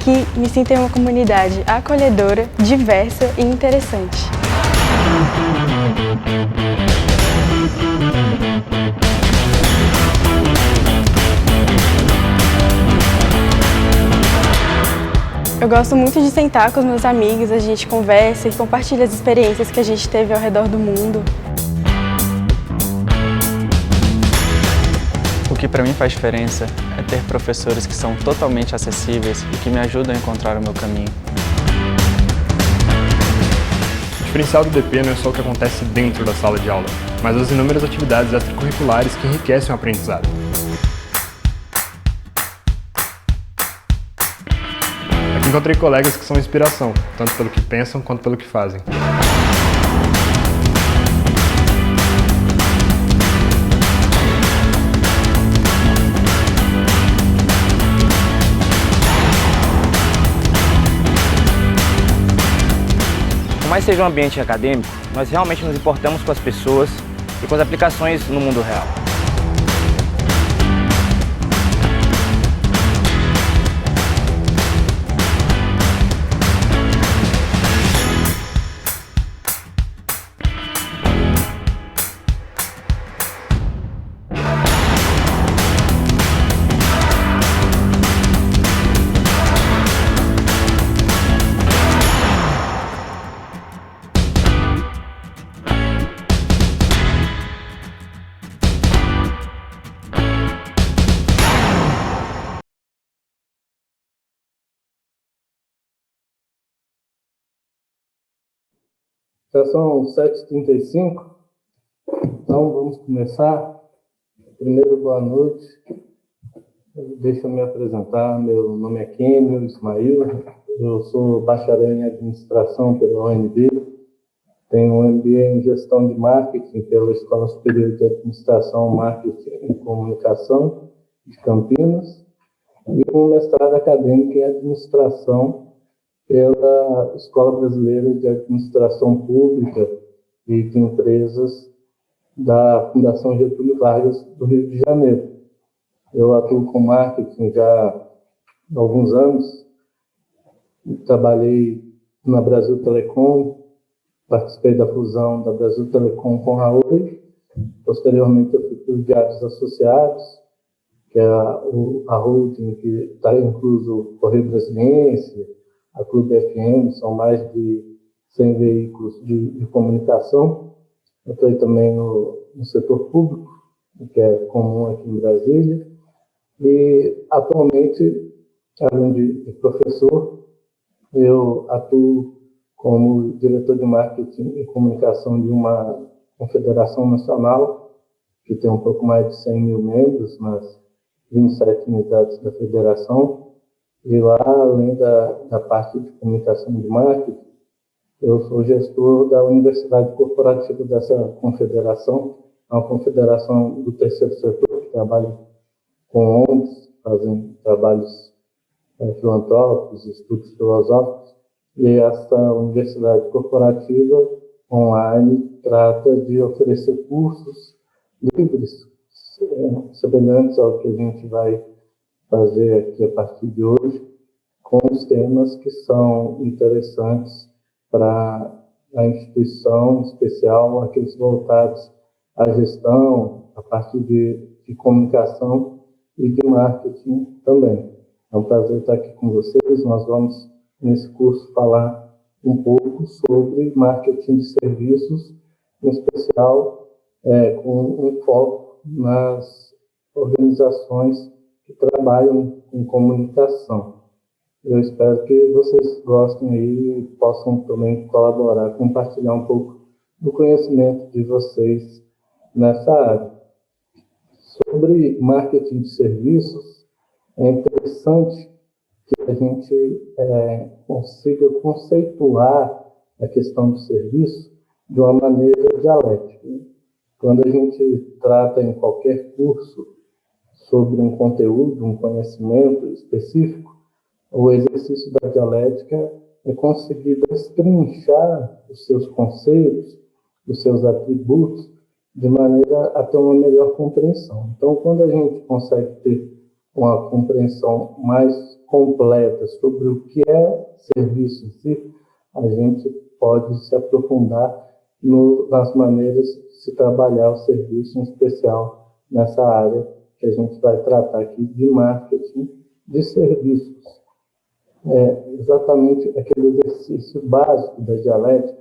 Aqui me sinto em uma comunidade acolhedora, diversa e interessante. Eu gosto muito de sentar com os meus amigos, a gente conversa e compartilha as experiências que a gente teve ao redor do mundo. O que para mim faz diferença é ter professores que são totalmente acessíveis e que me ajudam a encontrar o meu caminho. O diferencial do DP não é só o que acontece dentro da sala de aula, mas as inúmeras atividades extracurriculares que enriquecem o aprendizado. Aqui encontrei colegas que são inspiração, tanto pelo que pensam quanto pelo que fazem. Por mais seja um ambiente acadêmico, nós realmente nos importamos com as pessoas e com as aplicações no mundo real. Já são 7h35, então vamos começar. Primeiro, boa noite. Deixa eu me apresentar. Meu nome é Kênio Ismail, eu sou bacharel em administração pela UNB, tenho um MBA em gestão de marketing pela Escola Superior de Administração, Marketing e Comunicação de Campinas e um mestrado acadêmico em administração pela Escola Brasileira de Administração Pública e de Empresas da Fundação Getúlio Vargas, do Rio de Janeiro. Eu atuo com marketing já há alguns anos, trabalhei na Brasil Telecom, participei da fusão da Brasil Telecom com a Oi, posteriormente eu fui para os Diários Associados, que é a holding que está incluso o Correio Brasiliense, a Clube FM, são mais de 100 veículos de comunicação. Eu estou também no setor público, que é comum aqui em Brasília. E, atualmente, além de professor, eu atuo como diretor de marketing e comunicação de uma confederação nacional, que tem um pouco mais de 100 mil membros nas 27 unidades da federação. E lá, além da parte de comunicação de marketing, eu sou gestor da Universidade Corporativa dessa confederação, é uma confederação do terceiro setor, que trabalha com ONGs, fazem trabalhos filantrópicos, estudos filosóficos, e essa Universidade Corporativa online trata de oferecer cursos livres, semelhantes ao que a gente vai fazer aqui a partir de hoje, com os temas que são interessantes para a instituição, em especial aqueles voltados à gestão, à parte de comunicação e de marketing também. É um prazer estar aqui com vocês. Nós vamos, nesse curso, falar um pouco sobre marketing de serviços, em especial com um foco nas organizações que trabalham com comunicação. Eu espero que vocês gostem aí e possam também colaborar, compartilhar um pouco do conhecimento de vocês nessa área. Sobre marketing de serviços, é interessante que a gente consiga conceituar a questão do serviço de uma maneira dialética. Quando a gente trata em qualquer curso sobre um conteúdo, um conhecimento específico, o exercício da dialética é conseguir destrinchar os seus conceitos, os seus atributos, de maneira a ter uma melhor compreensão. Então, quando a gente consegue ter uma compreensão mais completa sobre o que é serviço em si, a gente pode se aprofundar nas maneiras de se trabalhar o serviço, em especial nessa área que a gente vai tratar aqui de marketing de serviços. É exatamente aquele exercício básico da dialética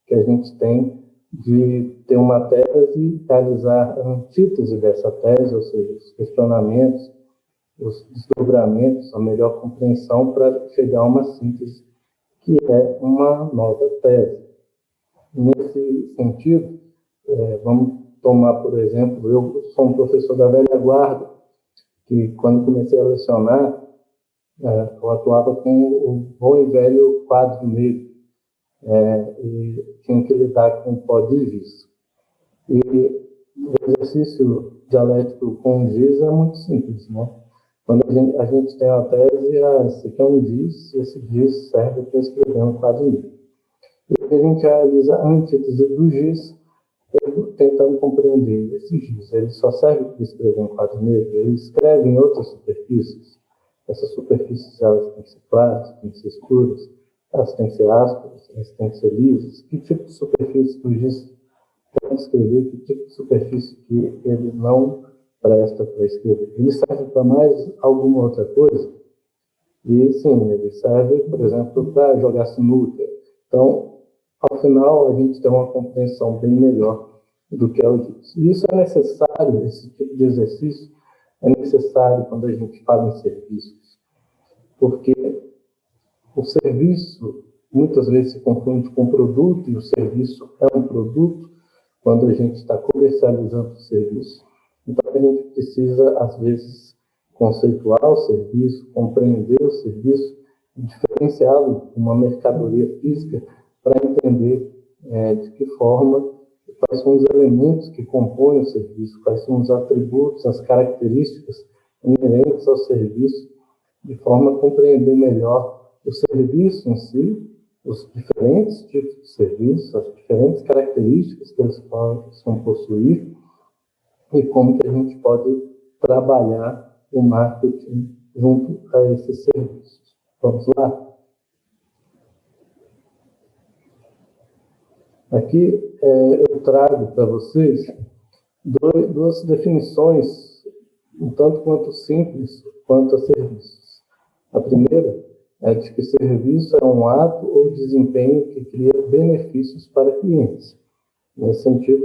que a gente tem de ter uma tese e realizar a antítese dessa tese, ou seja, os questionamentos, os desdobramentos, a melhor compreensão para chegar a uma síntese que é uma nova tese. Nesse sentido, vamos tomar, por exemplo, eu sou um professor da velha guarda, que quando comecei a lecionar, eu atuava com o bom e velho quadro negro, e tinha que lidar com o pó de giz. E o exercício dialético com giz é muito simples, né? Quando a gente tem uma tese, esse aqui é um giz, e esse giz serve para escrever um quadro negro. E a gente realiza a antítese do giz, tentando compreender esse giz. Ele só serve para escrever um quadro negro, ele escreve em outras superfícies. Essas superfícies, elas têm que ser claras, têm que ser escuras, elas têm que ser ásperas, elas têm que ser lisas. Que tipo de superfície que o giz pode escrever, que tipo de superfície que ele não presta para escrever? Ele serve para mais alguma outra coisa? E sim, ele serve, por exemplo, para jogar sinuca. Então, ao final, a gente tem uma compreensão bem melhor do que é o giz. E isso é necessário, esse tipo de exercício é necessário quando a gente fala em serviços, porque o serviço muitas vezes se confunde com produto, e o serviço é um produto quando a gente está comercializando o serviço. Então, a gente precisa, às vezes, conceituar o serviço, compreender o serviço, diferenciá-lo de uma mercadoria física para entender de que forma, quais são os elementos que compõem o serviço, quais são os atributos, as características inerentes ao serviço, de forma a compreender melhor o serviço em si, os diferentes tipos de serviço, as diferentes características que eles possam possuir e como que a gente pode trabalhar o marketing junto a esses serviços. Vamos lá? Aqui eu trago para vocês duas definições, um tanto quanto simples quanto a serviços. A primeira é de que serviço é um ato ou desempenho que cria benefícios para clientes. Nesse sentido,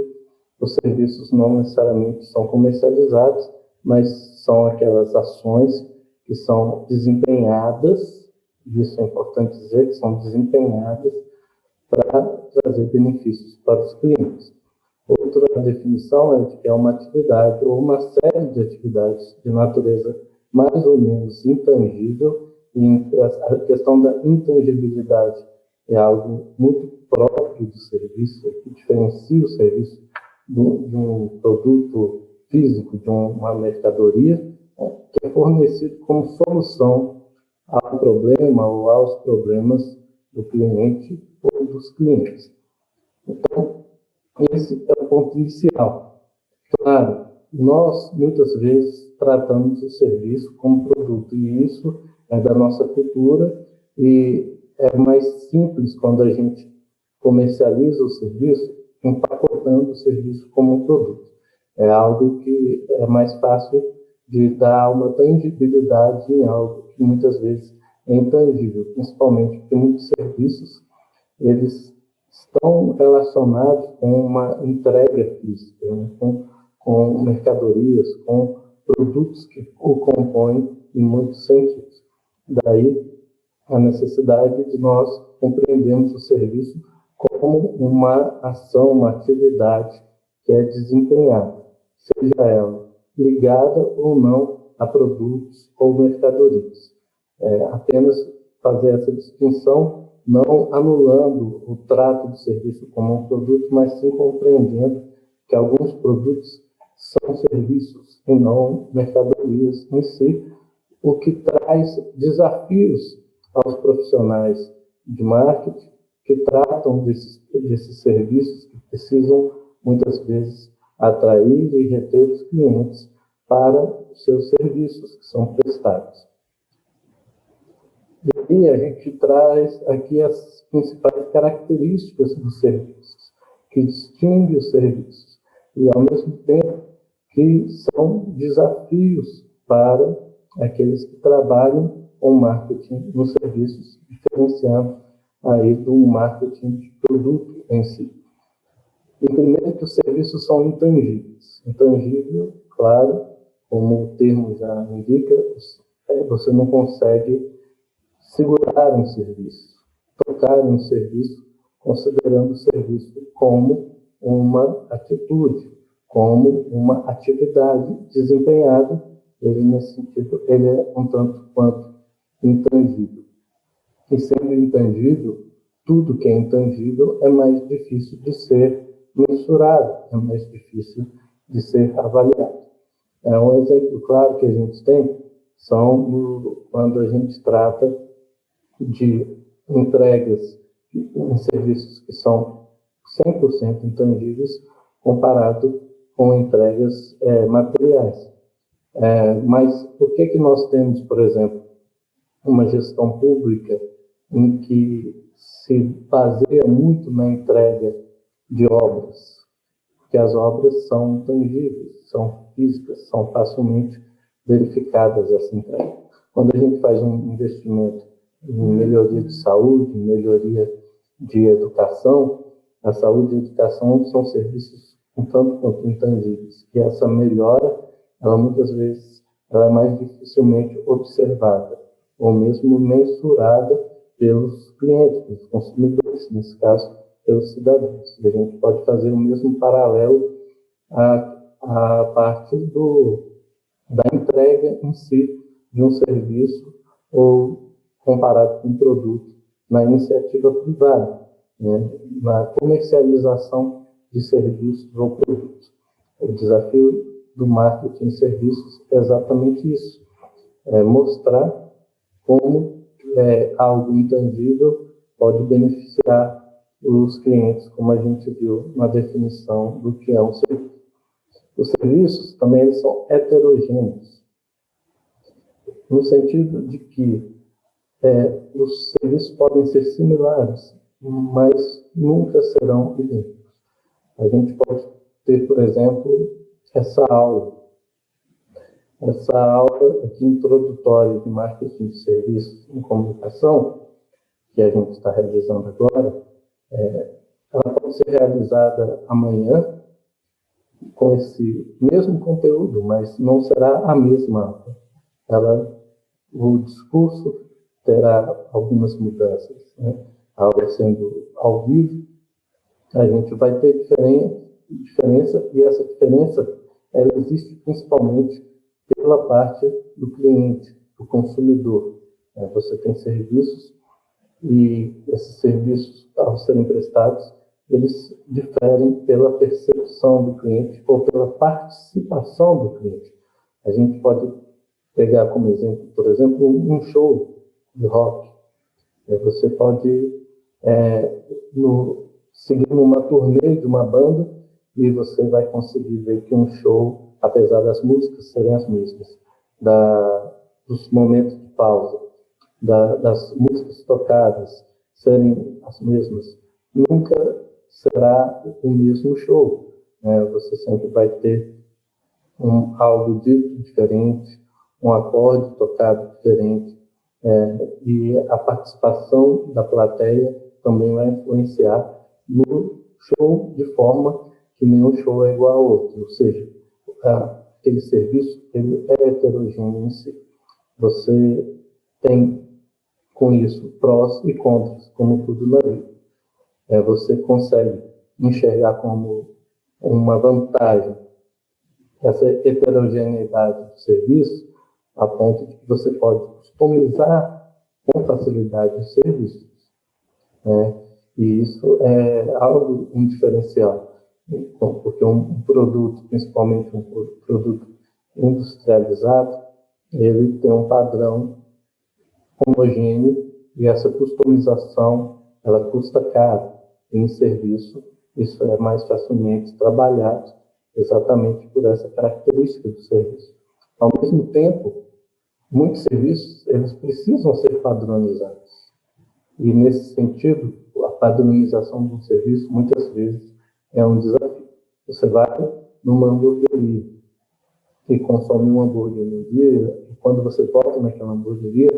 os serviços não necessariamente são comercializados, mas são aquelas ações que são desempenhadas, isso é importante dizer, que são desempenhadas para trazer benefícios para os clientes. Outra definição é de que é uma atividade ou uma série de atividades de natureza mais ou menos intangível, e a questão da intangibilidade é algo muito próprio do serviço, que diferencia o serviço de um produto físico, de uma mercadoria, que é fornecido como solução ao problema ou aos problemas do cliente ou dos clientes. Então, esse é o ponto inicial. Claro, nós muitas vezes tratamos o serviço como produto, e isso é da nossa cultura, e é mais simples quando a gente comercializa o serviço, empacotando o serviço como um produto. É algo que é mais fácil de dar uma tangibilidade em algo que muitas vezes é intangível, principalmente porque muitos serviços eles estão relacionados com uma entrega física, né? com mercadorias, com produtos que o compõem em muitos sentidos. Daí a necessidade de nós compreendermos o serviço como uma ação, uma atividade que é desempenhada, seja ela ligada ou não a produtos ou mercadorias. Apenas fazer essa distinção, não anulando o trato do serviço como um produto, mas sim compreendendo que alguns produtos são serviços e não mercadorias em si, o que traz desafios aos profissionais de marketing que tratam desses serviços, que precisam muitas vezes atrair e reter os clientes para dos seus serviços que são prestados. E aí a gente traz aqui as principais características dos serviços, que distinguem os serviços, e ao mesmo tempo que são desafios para aqueles que trabalham com marketing nos serviços, diferenciando aí do marketing de produto em si. E primeiro que os serviços são intangíveis. Intangível, claro, como o termo já indica, você não consegue segurar um serviço, tocar um serviço, considerando o serviço como uma atitude, como uma atividade desempenhada. Ele, nesse sentido, ele é um tanto quanto intangível. E sendo intangível, tudo que é intangível é mais difícil de ser mensurado, é mais difícil de ser avaliado. Um exemplo claro que a gente tem são quando a gente trata de entregas em serviços que são 100% intangíveis comparado com entregas materiais. Mas por que nós temos, por exemplo, uma gestão pública em que se baseia muito na entrega de obras? Porque as obras são tangíveis, são físicas, são facilmente verificadas essa entrega. Quando a gente faz um investimento em melhoria de saúde, em melhoria de educação, a saúde e a educação são serviços um tanto quanto intangíveis. E essa melhora, ela muitas vezes ela é mais dificilmente observada, ou mesmo mensurada pelos clientes, pelos consumidores, nesse caso, pelos cidadãos. E a gente pode fazer o mesmo paralelo à parte da entrega em si de um serviço ou comparado com um produto na iniciativa privada, né, na comercialização de serviços ou produtos. O desafio do marketing de serviços é exatamente isso, mostrar como algo intangível pode beneficiar os clientes, como a gente viu na definição do que é um serviço. Os serviços também eles são heterogêneos, no sentido de que os serviços podem ser similares, mas nunca serão idênticos. A gente pode ter, por exemplo, essa aula aqui introdutória de marketing de serviços em comunicação, que a gente está realizando agora, ela pode ser realizada amanhã com esse mesmo conteúdo, mas não será a mesma aula. O discurso terá algumas mudanças, né? A aula sendo ao vivo, a gente vai ter diferença, e essa diferença ela existe principalmente pela parte do cliente, do consumidor. Você tem serviços e esses serviços, ao serem prestados, eles diferem pela percepção do cliente ou pela participação do cliente. A gente pode pegar como exemplo, por exemplo, um show de rock. Você pode seguir numa turnê de uma banda e você vai conseguir ver que um show, apesar das músicas serem as mesmas, dos momentos de pausa, das músicas tocadas serem as mesmas, nunca será o mesmo show. Você sempre vai ter algo dito diferente, um acorde tocado diferente, e a participação da plateia também vai influenciar no show de forma que nenhum show é igual ao outro, ou seja, aquele serviço ele é heterogêneo em si. Você tem com isso prós e contras, como tudo na vida. Você consegue enxergar como uma vantagem essa heterogeneidade do serviço, a ponto de que você pode customizar com facilidade os serviços. E isso é um diferencial, porque um produto, principalmente um produto industrializado, ele tem um padrão homogêneo e essa customização ela custa caro. Em serviço, isso é mais facilmente trabalhado exatamente por essa característica do serviço. Ao mesmo tempo, muitos serviços eles precisam ser padronizados. E, nesse sentido, a padronização de um serviço, muitas vezes, é um desafio. Você vai numa hamburgueria e consome um hambúrguer no dia, e quando você volta naquela hamburgueria,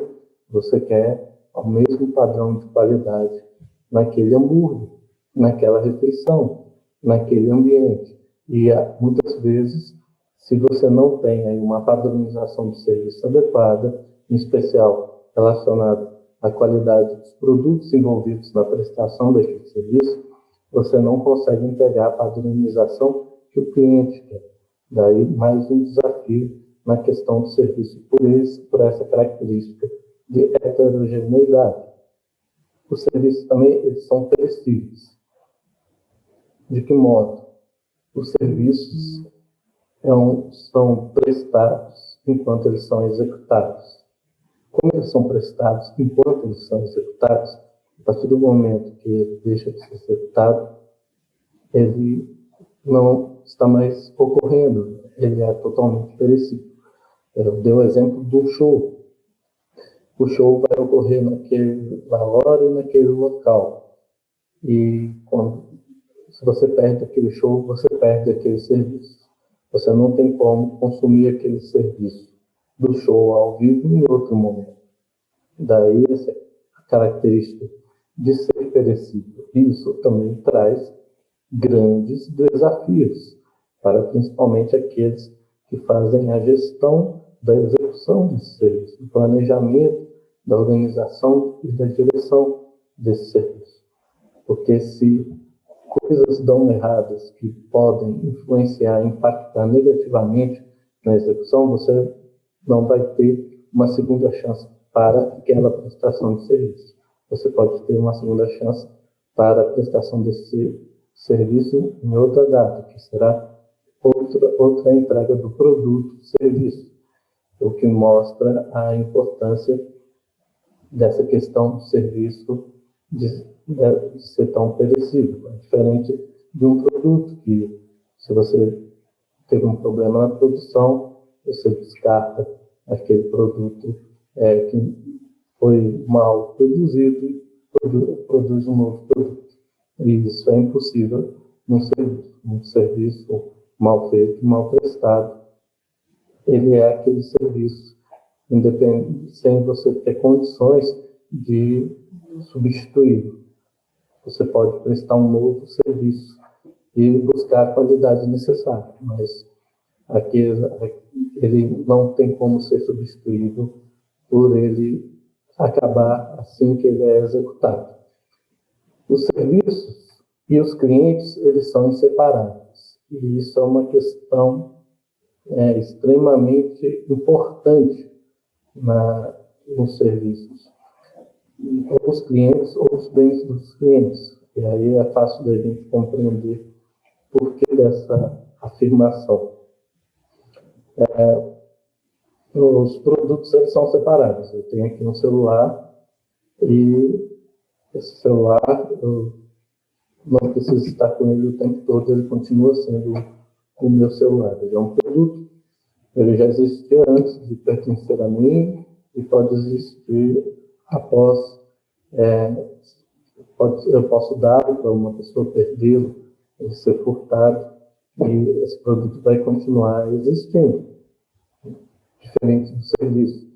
você quer o mesmo padrão de qualidade naquele hambúrguer, naquela refeição, naquele ambiente. E, muitas vezes, se você não tem aí uma padronização de serviço adequada, em especial relacionada à qualidade dos produtos envolvidos na prestação daquele serviço, você não consegue entregar a padronização que o cliente quer. Daí, mais um desafio na questão do serviço por essa característica de heterogeneidade. Os serviços também eles são perecíveis. De que modo? Os serviços são prestados enquanto eles são executados. Como eles são prestados enquanto eles são executados, a partir do momento que ele deixa de ser executado, ele não está mais ocorrendo, ele é totalmente perecível. Eu dei o exemplo do show. O show vai ocorrer naquela hora e naquele local. E se você perde aquele show, você perde aquele serviço. Você não tem como consumir aquele serviço do show ao vivo em outro momento. Daí essa característica de ser perecível. Isso também traz grandes desafios para principalmente aqueles que fazem a gestão da execução desse serviço, do planejamento, da organização e da direção desse serviço. Porque se coisas dão erradas que podem influenciar, impactar negativamente na execução, você não vai ter uma segunda chance para aquela prestação de serviço. Você pode ter uma segunda chance para a prestação desse serviço em outra data, que será outra entrega do produto, serviço, o que mostra a importância dessa questão do serviço de ser tão perecível. É diferente de um produto que, se você teve um problema na produção, você descarta aquele produto que foi mal produzido e produz um novo produto. E isso é impossível num serviço. Um serviço mal feito, mal prestado, ele é aquele serviço independente, sem você ter condições de substituí-lo. Você pode prestar um novo serviço e buscar a qualidade necessária, mas ele não tem como ser substituído por ele acabar assim que ele é executado. Os serviços e os clientes, eles são inseparáveis. E isso é uma questão extremamente importante nos serviços. Ou os clientes ou os bens dos clientes. E aí é fácil da gente compreender por que dessa afirmação. Os produtos eles são separados. Eu tenho aqui um celular e esse celular eu não preciso estar com ele o tempo todo, ele continua sendo o meu celular. Ele é um produto, ele já existia antes de pertencer a mim e pode existir após. Eu posso dá-lo para uma pessoa, perdê-lo, ele ser furtado, e esse produto vai continuar existindo. Diferente do serviço.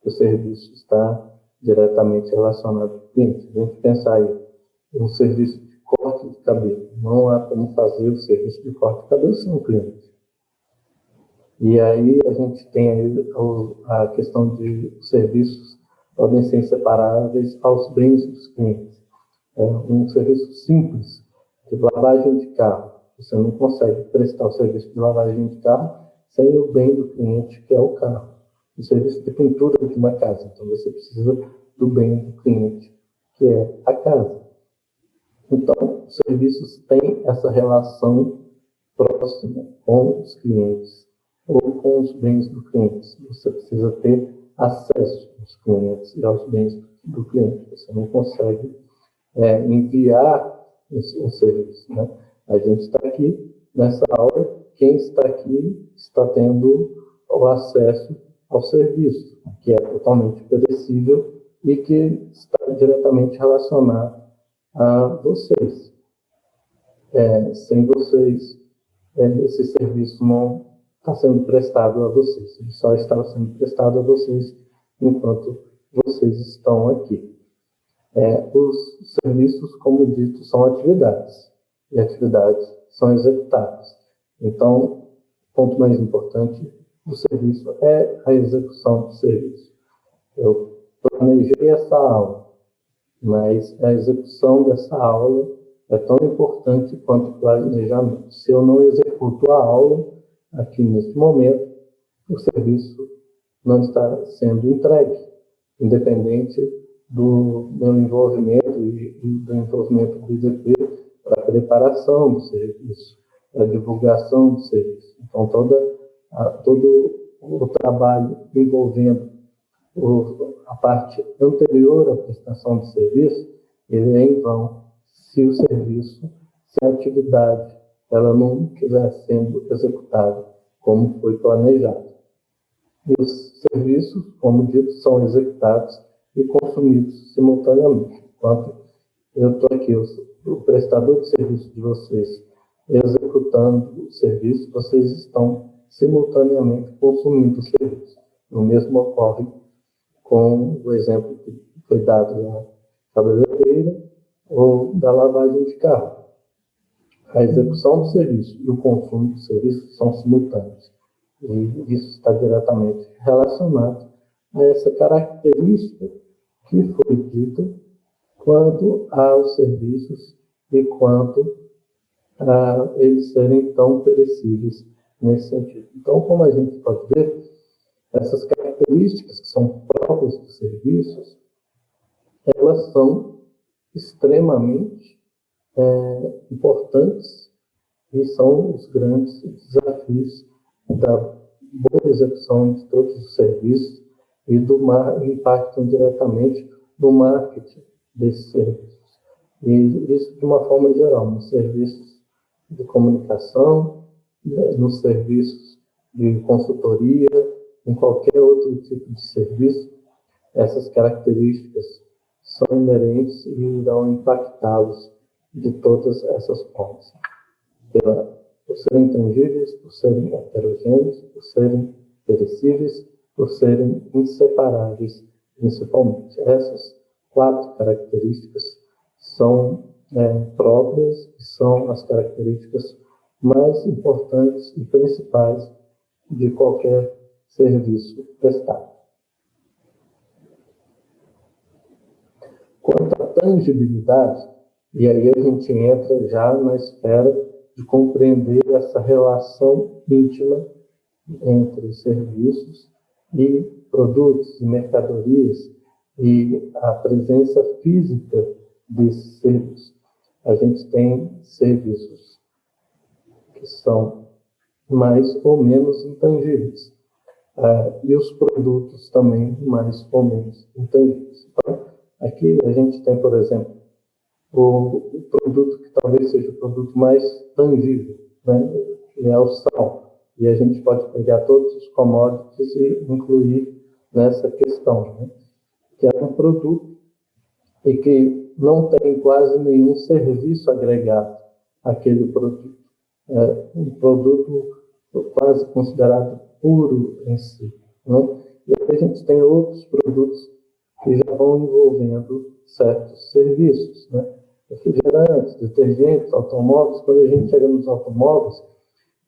O serviço está diretamente relacionado ao cliente. A gente pensar aí um serviço de corte de cabelo. Não há como fazer o serviço de corte de cabelo sem o cliente. E aí a gente tem aí a questão de serviços podem ser inseparáveis aos bens dos clientes. Um serviço simples de lavagem de carro. Você não consegue prestar o serviço de lavagem de carro sem o bem do cliente, que é o carro. O serviço de pintura de uma casa. Então, você precisa do bem do cliente, que é a casa. Então, os serviços têm essa relação próxima com os clientes ou com os bens do cliente. Você precisa ter acesso aos clientes e aos bens do cliente. Você não consegue enviar um serviço, né? A gente está aqui nessa aula, quem está aqui está tendo o acesso ao serviço, que é totalmente perecível e que está diretamente relacionado a vocês. Sem vocês, esse serviço não está sendo prestado a vocês, ele só está sendo prestado a vocês enquanto vocês estão aqui. Os serviços, como dito, são atividades, e atividades são executadas. Então, o ponto mais importante do serviço é a execução do serviço. Eu planejei essa aula, mas a execução dessa aula é tão importante quanto o planejamento. Se eu não executo a aula aqui neste momento, o serviço não está sendo entregue, independente do meu envolvimento e do envolvimento do IDP para a preparação do serviço, para a divulgação do serviço. Então, todo o trabalho envolvendo a parte anterior à prestação do serviço, ele é em vão se o serviço, se a atividade, ela não estiver sendo executada como foi planejado. E os serviços, como dito, são executados e consumidos simultaneamente. Enquanto eu estou aqui, o prestador de serviço de vocês, executando o serviço, vocês estão simultaneamente consumindo o serviço. O mesmo ocorre com o exemplo que foi dado na cabeleireira ou da lavagem de carro. A execução do serviço e o consumo do serviço são simultâneos. E isso está diretamente relacionado a essa característica que foi dita quanto aos serviços e quanto a eles serem tão perecíveis nesse sentido. Então, como a gente pode ver, essas características que são próprias dos serviços, elas são extremamente importantes e são os grandes desafios da boa execução de todos os serviços e impactam diretamente no marketing desses serviços. E isso de uma forma geral, nos serviços de comunicação, nos serviços de consultoria, em qualquer outro tipo de serviço, essas características são inerentes e irão impactá-los de todas essas formas. Por serem intangíveis, por serem heterogêneos, por serem perecíveis, por serem inseparáveis, principalmente. Essas 4 características são próprias e são as características mais importantes e principais de qualquer serviço prestado. Quanto à tangibilidade, e aí a gente entra já na esfera de compreender essa relação íntima entre serviços e produtos e mercadorias e a presença física desses serviços. A gente tem serviços que são mais ou menos intangíveis, e os produtos também mais ou menos intangíveis. Então, aqui a gente tem, por exemplo, o produto que talvez seja o produto mais tangível, né, que é o sal. E a gente pode pegar todos os commodities e incluir nessa questão, né, que é um produto e que não tem quase nenhum serviço agregado àquele produto. É um produto quase considerado puro em si, né? E aí a gente tem outros produtos que já vão envolvendo certos serviços, né? Refrigerantes, detergentes, automóveis. Quando a gente chega nos automóveis,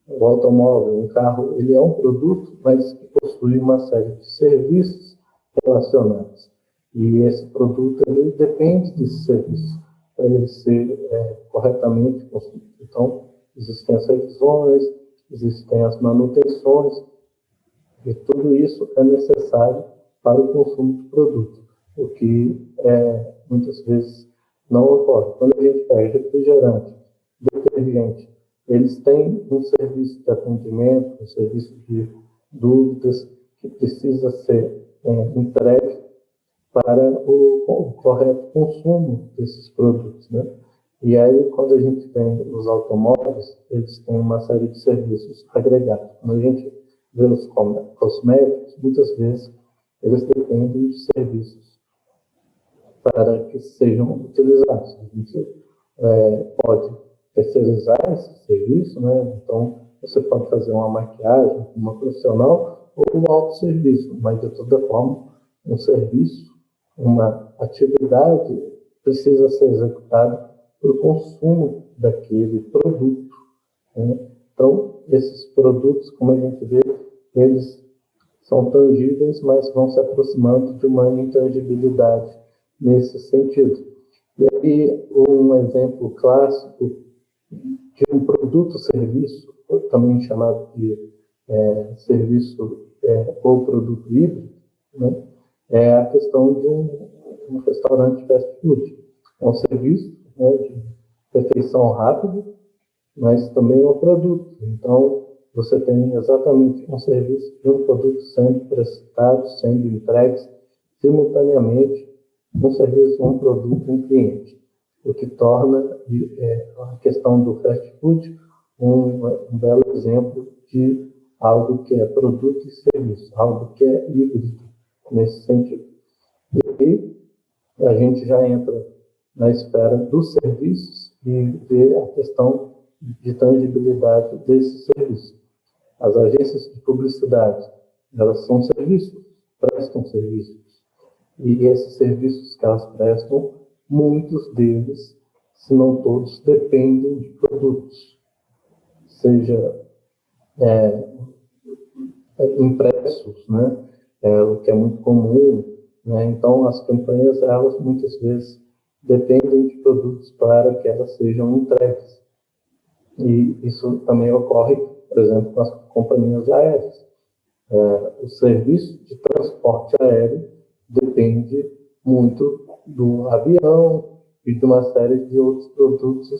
o automóvel, um carro, ele é um produto, mas que possui uma série de serviços relacionados. E esse produto, ele depende desse serviço para ele ser corretamente construído. Então, existem as revisões, existem as manutenções, e tudo isso é necessário para o consumo do produto, o que muitas vezes não ocorre. Quando a gente pega refrigerante, detergente, eles têm um serviço de atendimento, um serviço de dúvidas que precisa ser entregue para o correto consumo desses produtos, né? E aí, quando a gente tem os automóveis, eles têm uma série de serviços agregados. Quando a gente vê os cosméticos, muitas vezes eles dependem de serviços para que sejam utilizados. A gente pode terceirizar esse serviço, né? Então, você pode fazer uma maquiagem com uma profissional ou um autosserviço, mas de toda forma, um serviço, uma atividade precisa ser executada para o consumo daquele produto, né? Então, esses produtos, como a gente vê, eles são tangíveis, mas vão se aproximando de uma intangibilidade nesse sentido. E aí, um exemplo clássico de um produto-serviço, também chamado de serviço ou produto híbrido, né, é a questão de um restaurante fast food. É um serviço, né, de refeição rápida, mas também é um produto. Então, você tem exatamente um serviço de um produto sendo prestado, sendo entregue simultaneamente um serviço, um produto, um cliente, o que torna a questão do fast food um belo exemplo de algo que é produto e serviço, algo que é híbrido nesse sentido. E a gente já entra na esfera dos serviços e vê a questão de tangibilidade desses serviços. As agências de publicidade, elas são serviços, prestam serviços. E esses serviços que elas prestam, muitos deles, se não todos, dependem de produtos, seja impressos, né? O que é muito comum, né? Então, as campanhas, elas muitas vezes dependem de produtos para que elas sejam entregues. E isso também ocorre, por exemplo, com as companhias aéreas. O serviço de transporte aéreo depende muito do avião e de uma série de outros produtos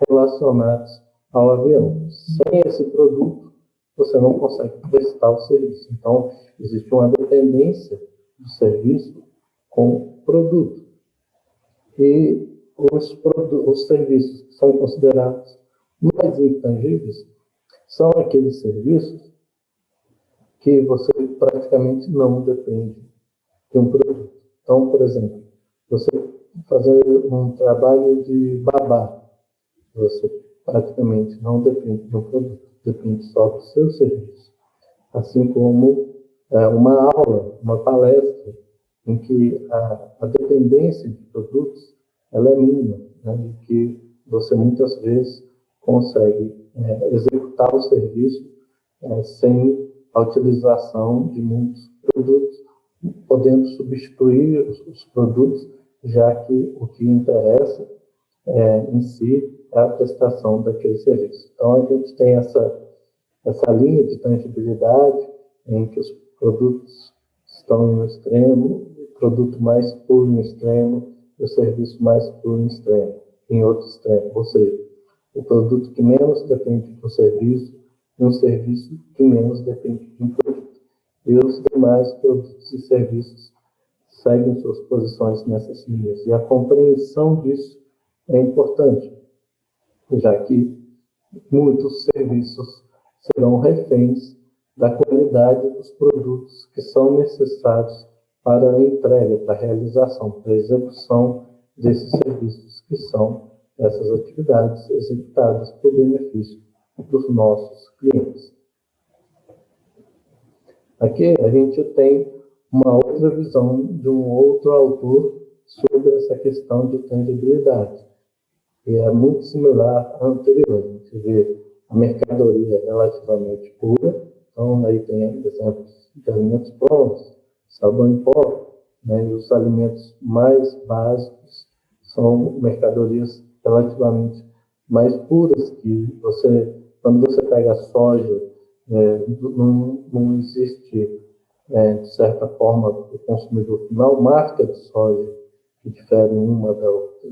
relacionados ao avião. Sem esse produto, você não consegue prestar o serviço. Então, existe uma dependência do serviço com o produto. E os serviços que são considerados mais intangíveis são aqueles serviços que você praticamente não depende de um produto. Então, por exemplo, você fazer um trabalho de babá, você praticamente não depende de um produto, depende só do seu serviço. Assim como uma aula, uma palestra, em que a dependência de produtos ela é mínima, né, e que você muitas vezes consegue executar o serviço sem a utilização de muitos produtos, podendo substituir os produtos, já que o que interessa em si é a prestação daquele serviço. Então, a gente tem essa linha de tangibilidade em que os produtos estão em um extremo, o produto mais puro em um extremo, e o serviço mais puro em outro extremo. Ou seja, o produto que menos depende do serviço e um serviço que menos depende de um produto. E os demais produtos e serviços seguem suas posições nessas linhas. E a compreensão disso é importante, já que muitos serviços serão reféns da qualidade dos produtos que são necessários para a entrega, para a realização, para a execução desses serviços, que são essas atividades executadas por benefício dos nossos clientes. Aqui a gente tem uma outra visão de um outro autor sobre essa questão de tangibilidade. E é muito similar à anterior. A gente vê a mercadoria relativamente pura, então aí tem exemplos de alimentos prontos, sabão em pó, né, e os alimentos mais básicos são mercadorias relativamente mais puras, que quando você pega a soja, não existe, de certa forma, para o consumidor final, marca de soja que difere uma da outra,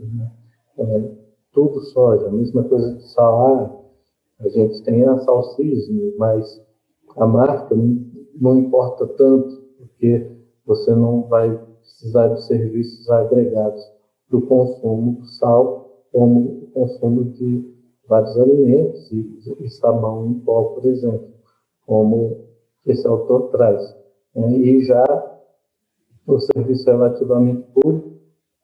né? Tudo soja, a mesma coisa de salar, a gente tem a salsicha, mas a marca não importa tanto, porque você não vai precisar de serviços agregados para o consumo do sal, como o consumo de vários alimentos e sabão em pó, por exemplo, como que esse autor traz. E já o serviço relativamente puro,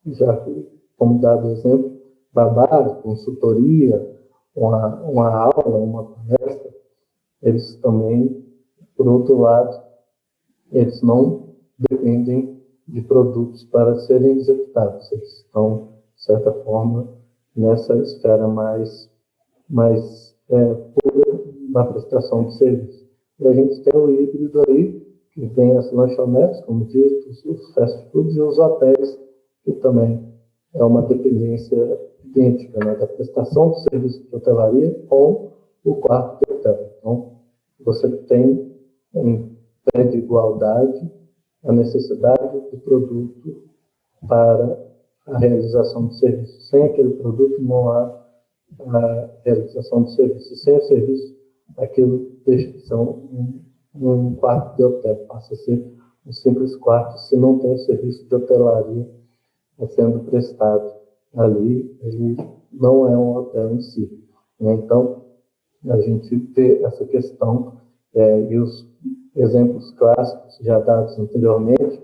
já que, como dado exemplo, babá, consultoria, uma aula, uma palestra, eles também, por outro lado, eles não dependem de produtos para serem executados. Eles estão, de certa forma, nessa esfera mais pura na prestação de serviço. E a gente tem o híbrido aí, que vem as lanchonetes, como dito, os fast foods e os hotéis, que também é uma dependência idêntica, né, da prestação de serviço de hotelaria com o quarto de hotel. Então, você tem em pé de igualdade a necessidade do produto para a realização de serviço. Sem aquele produto não há a realização de serviço. Sem o serviço, aquilo deixa de ser um quarto de hotel, passa a ser um simples quarto se não tem o serviço de hotelaria sendo prestado ali, ele não é um hotel em si. Então, a gente vê essa questão e os exemplos clássicos já dados anteriormente,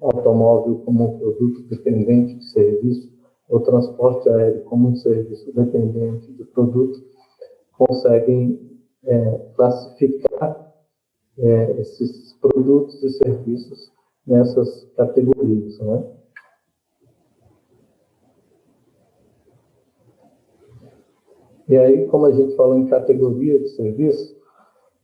automóvel como um produto dependente de serviço, o transporte aéreo como um serviço dependente de produto, conseguem classificar esses produtos e serviços nessas categorias, né? E aí, como a gente falou em categoria de serviço,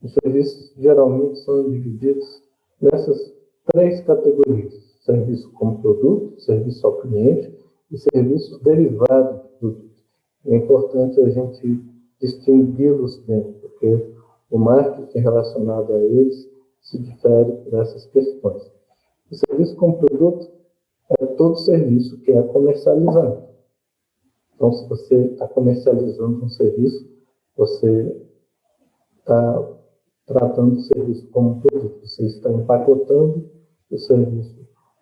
os serviços geralmente são divididos nessas 3 categorias: serviço como produto, serviço ao cliente e serviços derivados do produto. É importante a gente distingui-los bem, porque o marketing relacionado a eles se difere por essas questões. O serviço como produto é todo serviço que é comercializado. Então, se você está comercializando um serviço, você está tratando o serviço como um produto. Você está empacotando o serviço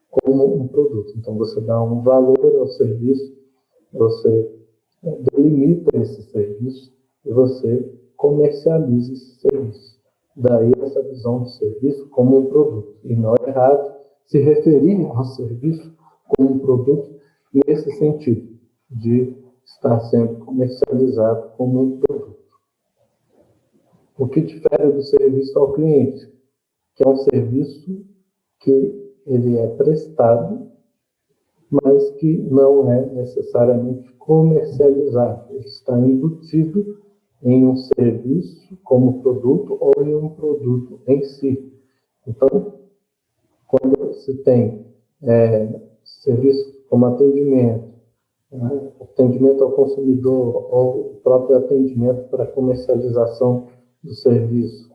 como um produto. Então, você dá um valor ao serviço, você delimita esse serviço e você comercializa esse serviço. Daí essa visão do serviço como um produto. E não é errado se referir ao serviço como um produto nesse sentido, de estar sendo comercializado como um produto. O que difere do serviço ao cliente, que é um serviço que ele é prestado, mas que não é necessariamente comercializado. Ele está embutido em um serviço como produto ou em um produto em si. Então, quando se tem serviço como atendimento ao consumidor ou o próprio atendimento para comercialização do serviço,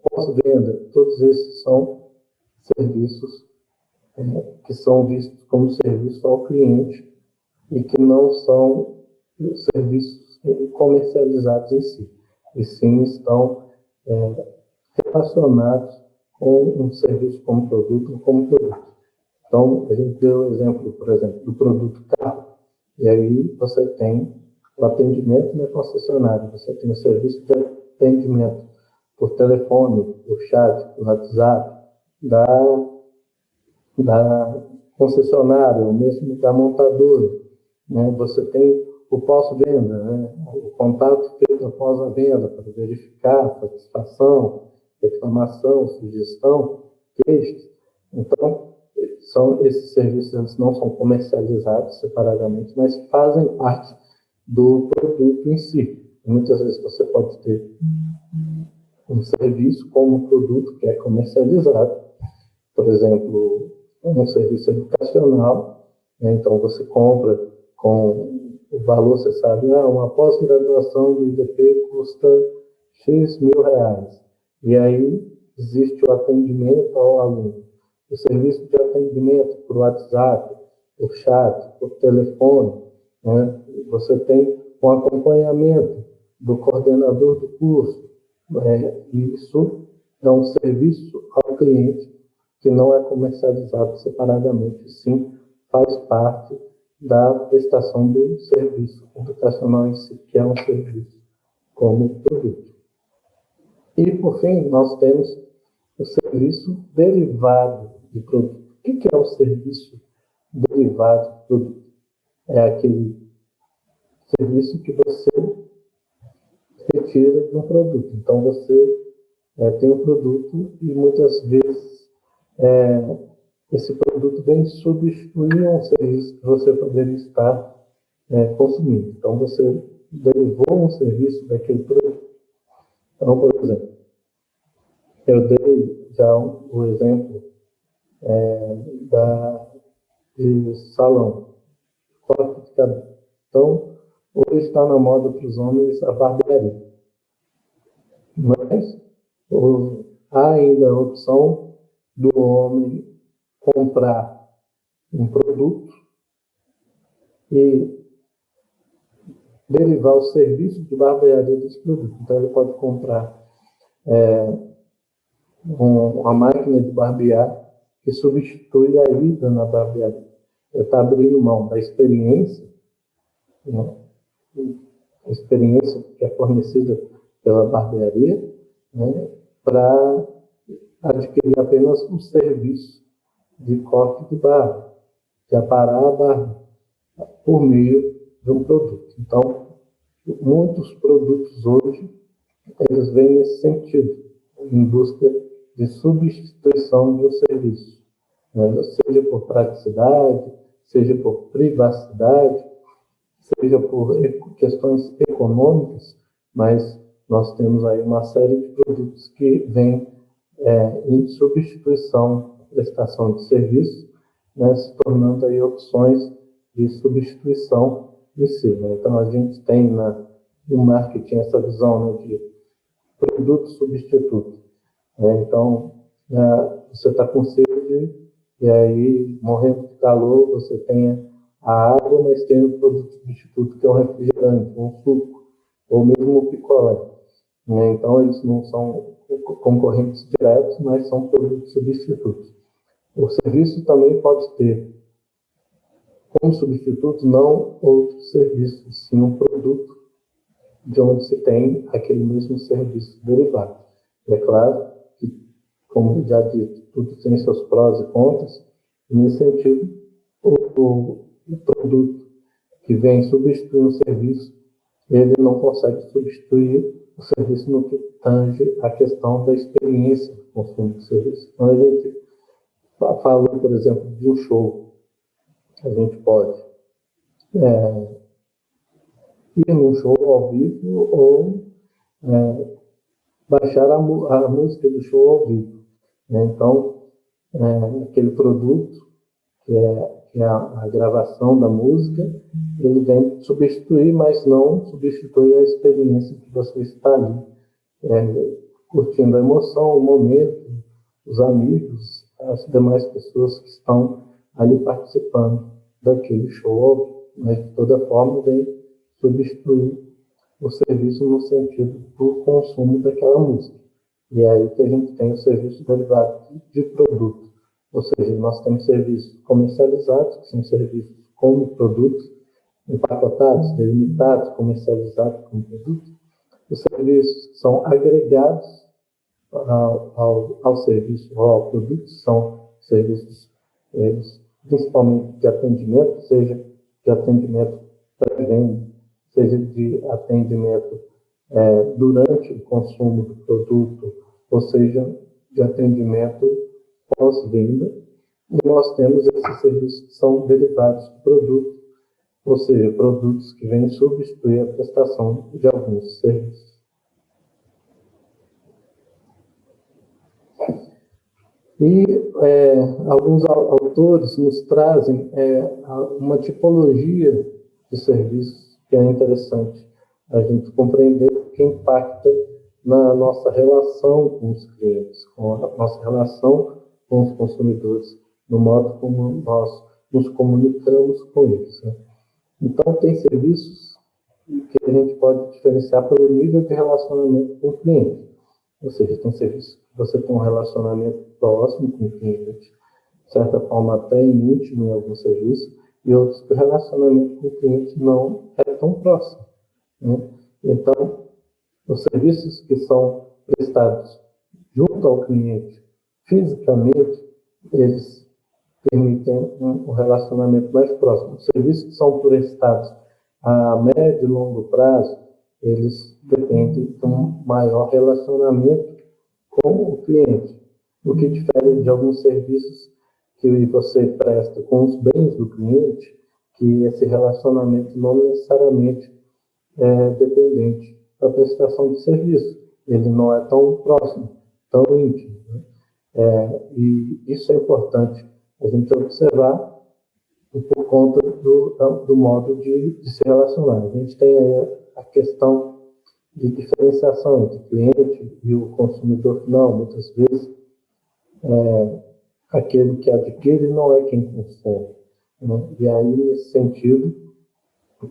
pós-venda, todos esses são serviços que são vistos como serviço ao cliente e que não são serviços comercializados em si, e sim estão relacionados com um serviço como produto. Então, a gente deu o exemplo, por exemplo, do produto carro, e aí você tem o atendimento na concessionária, você tem o serviço de atendimento por telefone, por chat, por WhatsApp, da concessionária, ou mesmo da montadora, né? Você tem o pós-venda, né? O contato feito após a venda para verificar satisfação, reclamação, sugestão, queixas. Então, esses serviços eles não são comercializados separadamente, mas fazem parte do produto em si. Muitas vezes você pode ter um serviço como um produto que é comercializado, por exemplo, um serviço educacional, né? Então você compra com o valor, você sabe, uma pós-graduação do IDP custa X mil reais, e aí existe o atendimento ao aluno. O serviço de atendimento por WhatsApp, por chat, por telefone, né? Você tem um acompanhamento do coordenador do curso. Isso é um serviço ao cliente que não é comercializado separadamente, sim faz parte da prestação do serviço educacional em si, que é um serviço como produto. E, por fim, nós temos o serviço derivado de produto. O que é o serviço derivado de produto? É aquele serviço que você retira de um produto. Então, você tem um produto e muitas vezes esse produto vem substituir um serviço que você poderia estar consumindo. Então, você derivou um serviço daquele produto. Então, por exemplo, eu dei já o exemplo de salão, corte de cabelo. Então, hoje está na moda para os homens a barbearia. Mas há ainda a opção do homem comprar um produto e derivar o serviço de barbearia desse produto. Então, ele pode comprar uma máquina de barbear que substitui a ida na barbearia. Ele está abrindo mão da experiência, né? A experiência que é fornecida pela barbearia, né? Para adquirir apenas um serviço de corte de barba, de aparar a barba, por meio de um produto. Então, muitos produtos hoje, eles vêm nesse sentido, em busca de substituição de um serviço, né? Seja por praticidade, seja por privacidade, seja por questões econômicas, mas nós temos aí uma série de produtos que vêm em substituição da prestação de serviço, né, se tornando aí opções de substituição em si, né? Então, a gente tem no marketing essa visão, né, de produto substituto, né? Então, você está com sede e aí, morrendo de calor, você tem a água, mas tem o produto substituto, que é um refrigerante, um suco, ou mesmo o picolé, né? Então, eles não são concorrentes diretos, mas são produtos substitutos. O serviço também pode ter como substituto não outros serviços, sim um produto de onde se tem aquele mesmo serviço derivado. É claro que, como já dito, tudo tem seus prós e contras, e nesse sentido, o produto que vem substituir um serviço, ele não consegue substituir o serviço no que tange a questão da experiência do consumo do serviço. Então, a gente fala, por exemplo, de um show. A gente pode ir num show ao vivo ou baixar a música do show ao vivo, né? Então, aquele produto que é a gravação da música, ele vem substituir, mas não substitui a experiência que você está ali, curtindo a emoção, o momento, os amigos, as demais pessoas que estão ali participando daquele show, mas de toda forma vem substituir o serviço no sentido do consumo daquela música. E é aí que a gente tem o serviço derivado de produto. Ou seja, nós temos serviços comercializados, que são serviços como produtos, empacotados, delimitados, comercializados como produtos. Os serviços que são agregados ao serviço ou ao produto, são serviços principalmente de atendimento, seja de atendimento pré-venda, seja de atendimento durante o consumo do produto, ou seja, de atendimento pós-venda. E nós temos esses serviços que são derivados do produto, ou seja, produtos que vêm substituir a prestação de alguns serviços. E alguns autores nos trazem uma tipologia de serviços que é interessante a gente compreender, que impacta na nossa relação com os clientes, com a nossa relação com os consumidores, no modo como nós nos comunicamos com eles, né? Então, tem serviços que a gente pode diferenciar pelo nível de relacionamento com o cliente. Ou seja, tem serviços que você tem um relacionamento próximo com o cliente, de certa forma até íntimo em algum serviço, e outros que o relacionamento com o cliente não é tão próximo, né? Então, os serviços que são prestados junto ao cliente fisicamente, eles permitem um relacionamento mais próximo. Os serviços que são prestados a médio e longo prazo, eles dependem de um maior relacionamento com o cliente, o que difere de alguns serviços que você presta com os bens do cliente, que esse relacionamento não necessariamente é dependente da prestação de serviço. Ele não é tão próximo, tão íntimo, né? E isso é importante a gente observar por conta do modo de se relacionar. A gente tem aí a questão de diferenciação entre o cliente e o consumidor final. Muitas vezes, aquele que adquire não é quem consome, né? E aí, nesse sentido,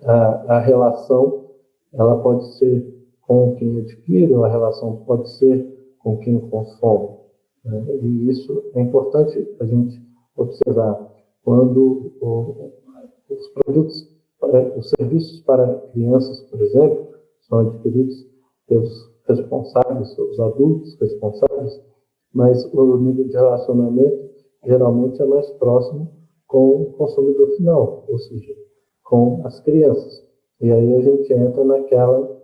a relação ela pode ser com quem adquire, ou a relação pode ser com quem consome, né? E isso é importante a gente observar. Quando os produtos, os serviços para crianças, por exemplo, são adquiridos pelos responsáveis, os adultos responsáveis, mas o nível de relacionamento geralmente é mais próximo com o consumidor final, ou seja, com as crianças. E aí a gente entra naquela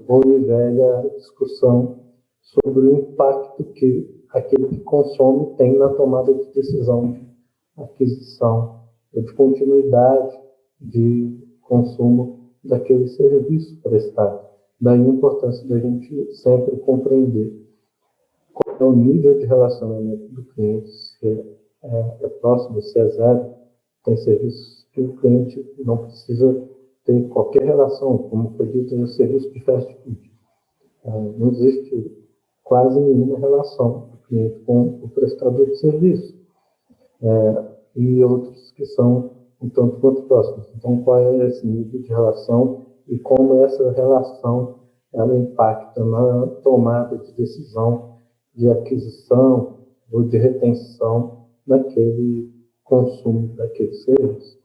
boa e velha discussão sobre o impacto que aquele que consome tem na tomada de decisão de aquisição, de continuidade de consumo daquele serviço prestado. Daí a importância da gente sempre compreender qual é o nível de relacionamento do cliente, se é próximo, se é zero. Tem serviços que o cliente não precisa ter qualquer relação, como foi dito no serviço de fast food. Não existe quase nenhuma relação do cliente com o prestador de serviço. E outros que são um tanto quanto próximos. Então, qual é esse nível de relação e como essa relação ela impacta na tomada de decisão de aquisição ou de retenção daquele consumo daquele serviço.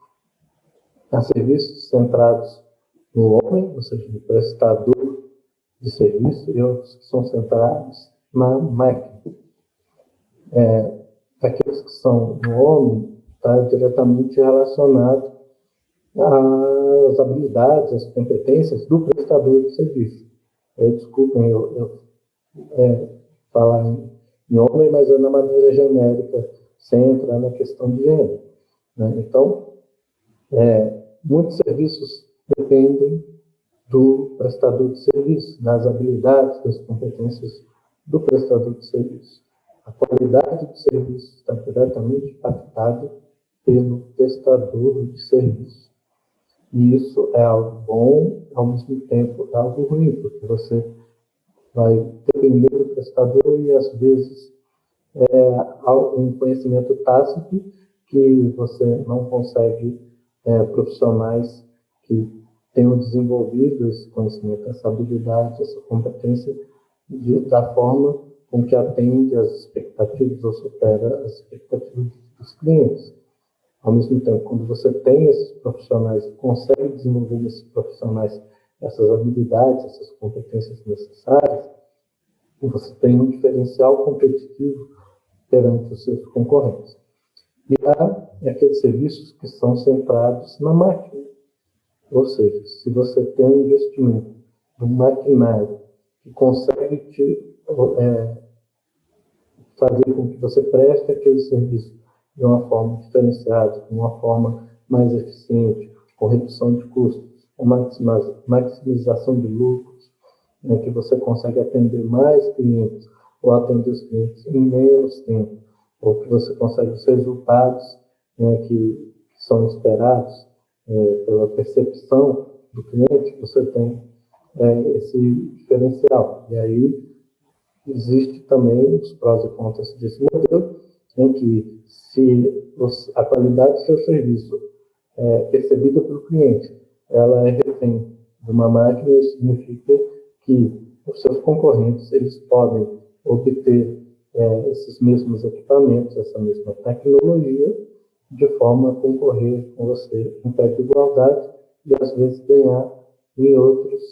Há serviços centrados no homem, ou seja, no prestador de serviço, e outros que são centrados na máquina. Aqueles que são no homem está diretamente relacionado às habilidades, às competências do prestador de serviço. Desculpem eu falar em homem, mas é na maneira genérica, sem entrar na questão de gênero, né? Então, muitos serviços dependem do prestador de serviço, das habilidades, das competências do prestador de serviço. A qualidade do serviço está diretamente impactada pelo prestador de serviço. E isso é algo bom, ao mesmo tempo é algo ruim, porque você vai depender do prestador e, às vezes, um conhecimento tácito que você não consegue profissionais que tenham desenvolvido esse conhecimento, essa habilidade, essa competência da forma com que atende às expectativas ou supera as expectativas dos clientes. Ao mesmo tempo, quando você tem esses profissionais e consegue desenvolver nesses profissionais essas habilidades, essas competências necessárias, você tem um diferencial competitivo perante os seus concorrentes. E há aqueles serviços que são centrados na máquina. Ou seja, se você tem um investimento no maquinário que consegue fazer com que você preste aquele serviço de uma forma diferenciada, de uma forma mais eficiente, com redução de custos, com maximização de lucros, né, que você consegue atender mais clientes, ou atender os clientes em menos tempo, ou que você consegue os resultados, né, que são esperados pela percepção do cliente, você tem esse diferencial. E aí existe também os prós e contras desse modelo, em que se a qualidade do seu serviço é percebida pelo cliente, ela é refém de uma máquina, isso significa que os seus concorrentes eles podem obter esses mesmos equipamentos, essa mesma tecnologia, de forma a concorrer com você em pé de igualdade e, às vezes, ganhar em outros,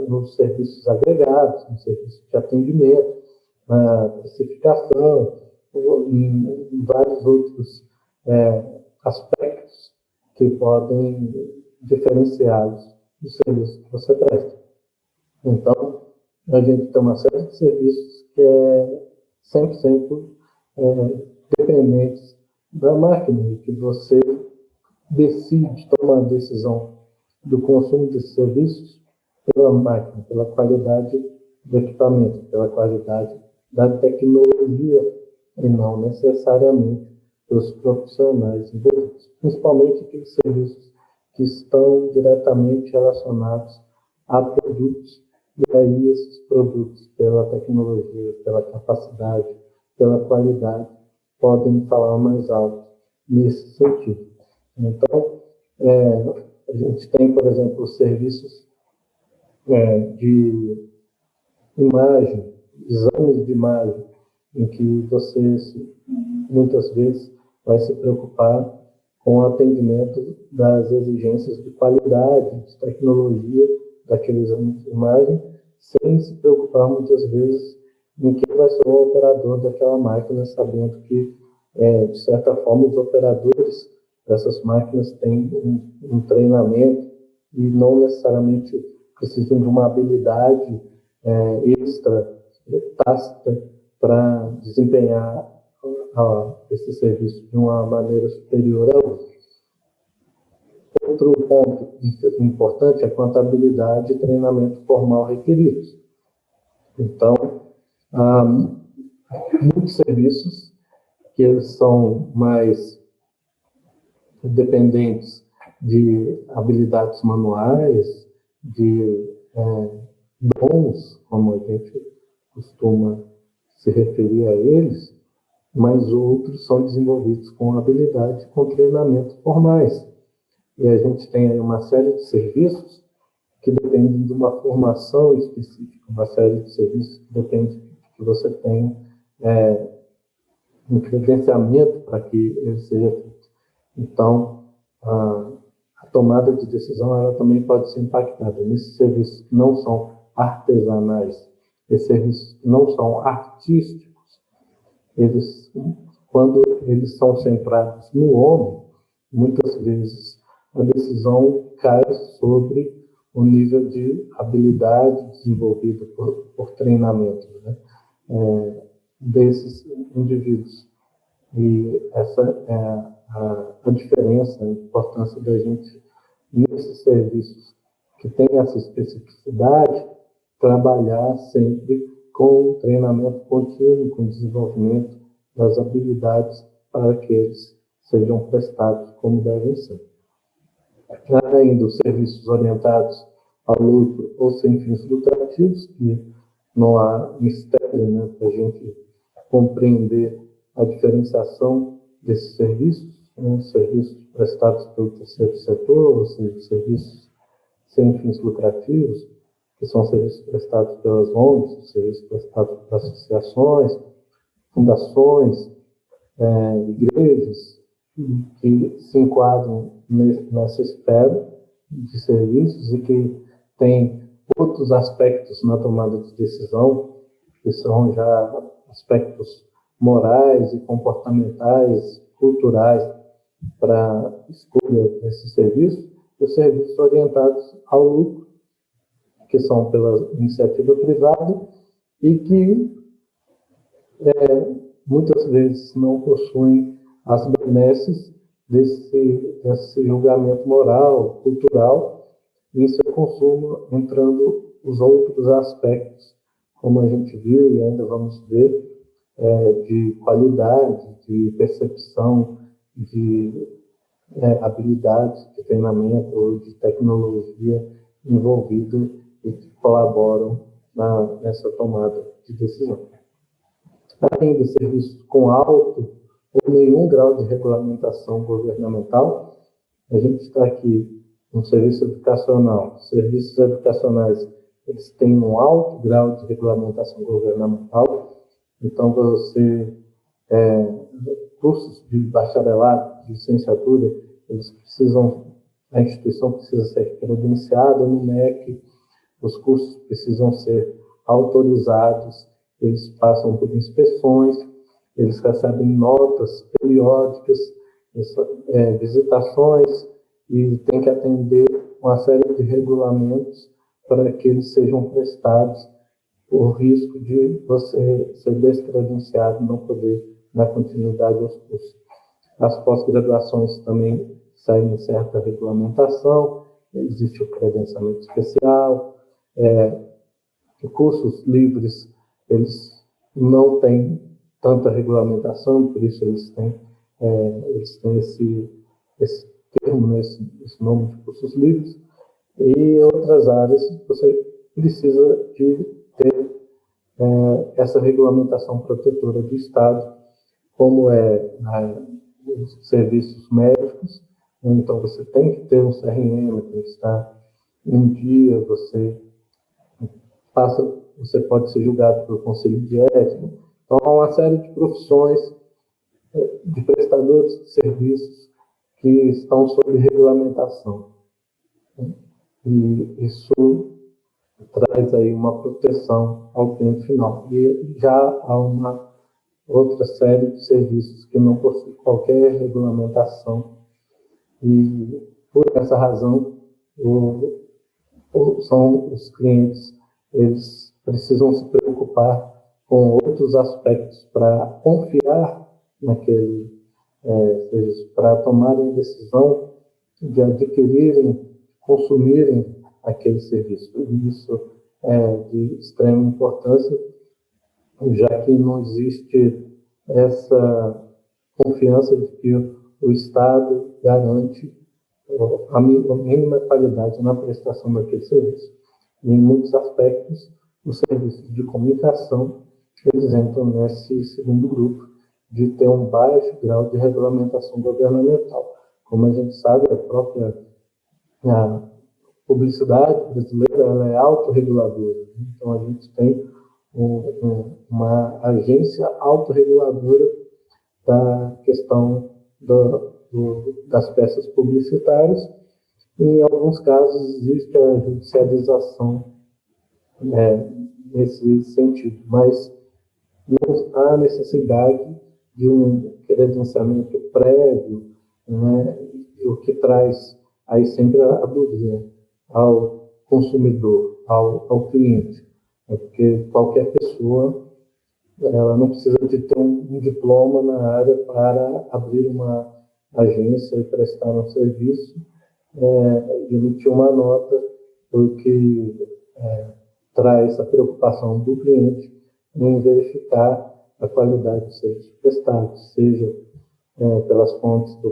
nos serviços agregados, no serviço de atendimento, na precificação, em vários outros aspectos que podem diferenciá-los do serviço que você presta. Então, a gente tem uma série de serviços que é 100% dependentes da máquina, e que você decide tomar a decisão do consumo desses serviços pela máquina, pela qualidade do equipamento, pela qualidade da tecnologia, e não necessariamente pelos profissionais envolvidos, principalmente aqueles serviços que estão diretamente relacionados a produtos, e aí esses produtos, pela tecnologia, pela capacidade, pela qualidade, podem falar mais alto nesse sentido. Então, a gente tem, por exemplo, os serviços de imagem, exames de imagem, em que você muitas vezes vai se preocupar com o atendimento das exigências de qualidade, de tecnologia daquele exame de imagem, sem se preocupar muitas vezes em quem vai ser o operador daquela máquina, sabendo que, de certa forma, os operadores dessas máquinas têm um treinamento e não necessariamente precisam de uma habilidade extra, tácita, para desempenhar esse serviço de uma maneira superior a outra. Outro ponto importante é a contabilidade e treinamento formal requeridos. Então, há muitos serviços que eles são mais dependentes de habilidades manuais, de dons, como a gente costuma se referir a eles, mas outros são desenvolvidos com habilidade, com treinamento formais. E a gente tem aí uma série de serviços que dependem de uma formação específica, uma série de serviços que depende que você tenha um credenciamento para que ele seja feito. Então, a tomada de decisão ela também pode ser impactada. Nesses serviços que não são artesanais, esses serviços que não são artísticos, quando eles são centrados no homem, muitas vezes a decisão cai sobre o nível de habilidade desenvolvido por treinamento, né, desses indivíduos. E essa é a diferença, a importância da gente, nesses serviços que têm essa especificidade, trabalhar sempre com treinamento contínuo, com desenvolvimento das habilidades para que eles sejam prestados como devem ser. Além dos serviços orientados ao lucro ou sem fins lucrativos, que não há mistério, né, para a gente compreender a diferenciação desses serviços, né, serviços prestados pelo terceiro setor, ou seja, serviços sem fins lucrativos, que são serviços prestados pelas ONGs, serviços prestados por associações, fundações, igrejas, que se enquadram nessa esfera de serviços e que tem outros aspectos na tomada de decisão, que são já aspectos morais e comportamentais, culturais, para escolha desses serviços, os serviços orientados ao lucro, que são pela iniciativa privada e que muitas vezes não possuem as benesses desse julgamento moral, cultural, e em seu consumo entrando os outros aspectos, como a gente viu e ainda vamos ver, de qualidade, de percepção, de habilidades de treinamento ou de tecnologia envolvida e que colaboram nessa tomada de decisão. Além de serviços com alto ou nenhum grau de regulamentação governamental, a gente está aqui no serviço educacional. Serviços educacionais, eles têm um alto grau de regulamentação governamental, então cursos de bacharelado, de licenciatura, eles precisam a instituição precisa ser credenciada no MEC, os cursos precisam ser autorizados, eles passam por inspeções, eles recebem notas periódicas, visitações, e tem que atender uma série de regulamentos para que eles sejam prestados, por risco de você ser descredenciado e não poder dar continuidade aos cursos. As pós-graduações também seguem certa regulamentação, existe o credenciamento especial, cursos livres, eles não têm tanta regulamentação, por isso eles têm esse termo, né, esse nome de cursos livres, e em outras áreas você precisa de ter essa regulamentação protetora do Estado, como os serviços médicos. Então você tem que ter um CRM, tem que estar em dia, você pode ser julgado pelo Conselho de Ética. Então há uma série de profissões, de prestadores de serviços que estão sob regulamentação. E isso traz aí uma proteção ao cliente final. E já há uma outra série de serviços que não possuem qualquer regulamentação. E por essa razão, são os clientes, eles precisam se preocupar com outros aspectos para confiar naquele serviço, para tomarem a decisão de adquirirem, consumirem aquele serviço. E isso é de extrema importância, já que não existe essa confiança de que o Estado garante a mínima qualidade na prestação daquele serviço. E em muitos aspectos, os serviços de comunicação, eles entram nesse segundo grupo, de ter um baixo grau de regulamentação governamental. Como a gente sabe, a publicidade brasileira, ela é autorreguladora. Então, a gente tem uma agência autorreguladora da questão das peças publicitárias. Em alguns casos, existe a judicialização nesse sentido, mas não há necessidade de um credenciamento prévio, né, o que traz aí sempre a dúvida ao consumidor, ao cliente, porque qualquer pessoa ela não precisa de ter um diploma na área para abrir uma agência e prestar um serviço, emitir uma nota, porque traz a preocupação do cliente em verificar a qualidade dos serviços prestados, seja pelas fontes do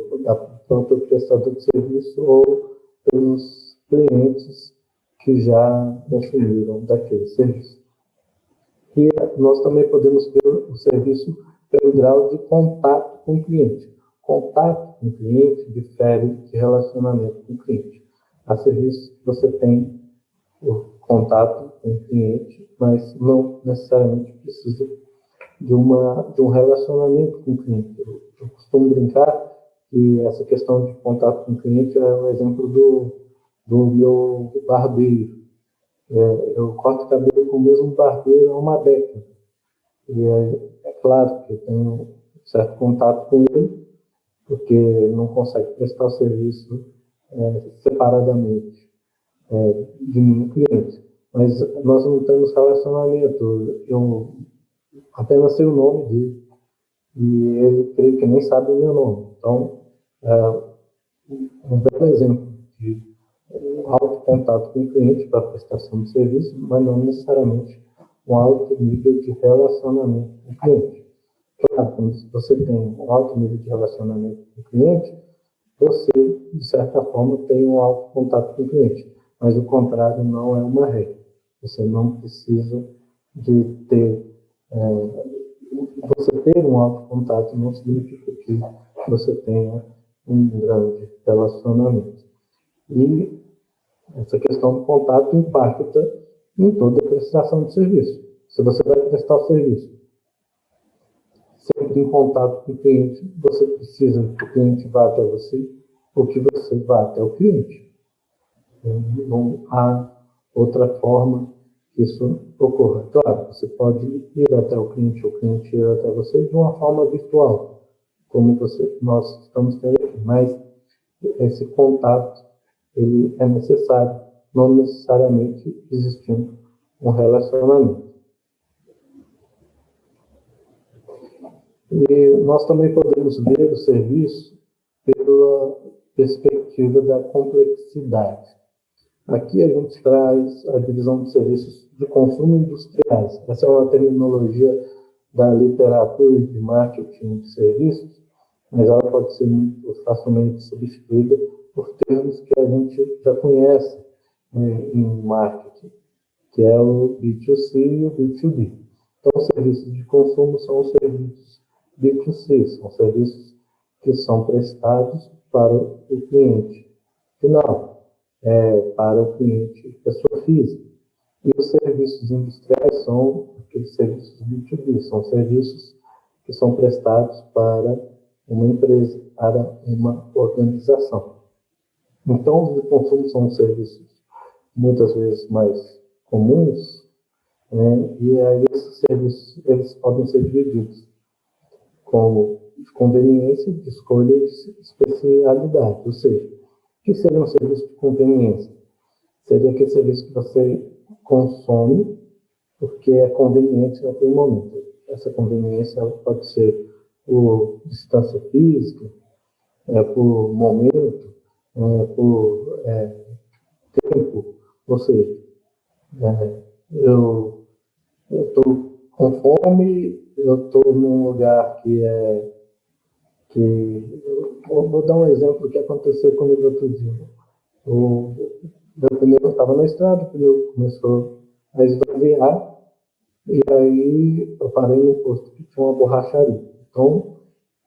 próprio prestador de serviço ou pelos clientes que já consumiram daquele serviço. E nós também podemos ter o serviço pelo grau de contato com o cliente. Contato com o cliente difere de relacionamento com o cliente. Há serviços que você tem o contato com o cliente, mas não necessariamente precisa de um relacionamento com o cliente. Eu costumo brincar que essa questão de contato com o cliente é um exemplo do meu barbeiro. Eu corto o cabelo com o mesmo barbeiro há uma década. E é claro que eu tenho um certo contato com ele, porque não consegue prestar o serviço separadamente de mim, cliente. Mas nós não temos relacionamento. Eu apenas sei o nome dele e ele creio que nem sabe o meu nome. Então, um belo exemplo de alto contato com o cliente para prestação de serviço, mas não necessariamente um alto nível de relacionamento com o cliente. Claro, quando você tem um alto nível de relacionamento com o cliente, você, de certa forma, tem um alto contato com o cliente, mas o contrário não é uma regra. Você não precisa de ter... você ter um alto contato não significa que você tenha um grande relacionamento. E essa questão do contato impacta em toda a prestação de serviço. Se você vai prestar o serviço sempre em contato com o cliente, você precisa que o cliente vá até você, ou que você vá até o cliente. Não há outra forma que isso ocorra. Claro, você pode ir até o cliente ir até você de uma forma virtual, como nós estamos tendo aqui, mas esse contato ele é necessário, não necessariamente existindo um relacionamento. E nós também podemos ver o serviço pela perspectiva da complexidade. Aqui a gente traz a divisão de serviços de consumo industriais. Essa é uma terminologia da literatura de marketing de serviços, mas ela pode ser muito facilmente substituída por termos que a gente já conhece em marketing, que é o B2C e o B2B. Então, os serviços de consumo são os serviços B2C, são serviços que são prestados para o cliente final, para o cliente pessoa física. E os serviços industriais são aqueles serviços B2B, são serviços que são prestados para uma empresa, para uma organização. Então, os de consumo são serviços muitas vezes mais comuns, né? E aí esses serviços eles podem ser divididos como de conveniência, de escolha e de especialidade. Ou seja, o que seria um serviço de conveniência? Seria aquele serviço que você consome porque é conveniente naquele momento. Essa conveniência ela pode ser por distância física, por momento, por tempo. Ou seja, eu estou com fome, eu estou num lugar vou dar um exemplo que aconteceu comigo outro dia. Meu pneu estava na estrada, o pneu começou a esvaziar, e aí eu parei no posto que tinha uma borracharia. Então,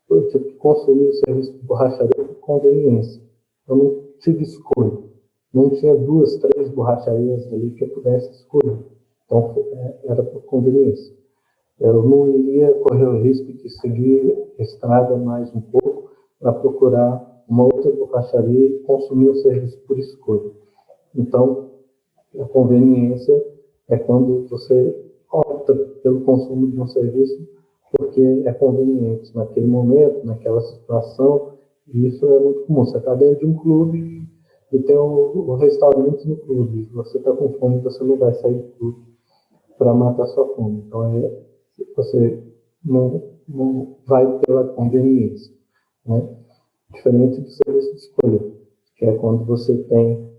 eu tive que consumir o serviço de borracharia por conveniência. Eu não tive escolha. Não tinha 2, 3 borracharias ali que eu pudesse escolher. Então, era por conveniência. Eu não iria correr o risco de seguir a estrada mais um pouco para procurar uma outra borracharia e consumir o serviço por escolha. Então, a conveniência é quando você opta pelo consumo de um serviço porque é conveniente naquele momento, naquela situação, e isso é muito comum. Você está dentro de um clube e tem um restaurante no clube, você está com fome, você não vai sair do clube para matar sua fome. Então, você não vai pela conveniência, né? Diferente do serviço de escolha, que é quando você tem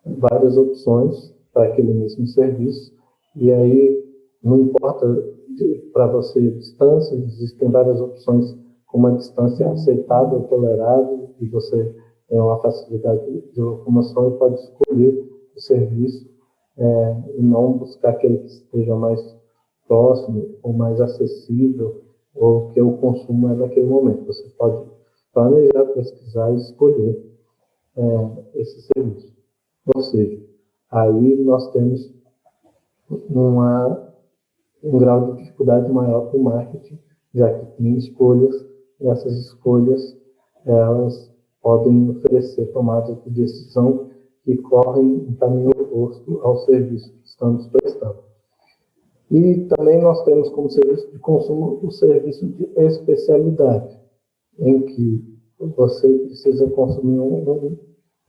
várias opções para aquele mesmo serviço, e aí não importa para você distância, existem várias opções com uma distância aceitável, tolerável, e você tem uma facilidade de locomoção e pode escolher o serviço e não buscar aquele que esteja mais próximo ou mais acessível, ou que o consumo é naquele momento. Você pode planejar, pesquisar e escolher esse serviço. Ou seja, aí nós temos um grau de dificuldade maior para o marketing, já que tem escolhas, e essas escolhas elas podem oferecer tomadas de decisão que correm em caminho oposto ao serviço que estamos prestando. E também nós temos como serviço de consumo o serviço de especialidade, em que você precisa consumir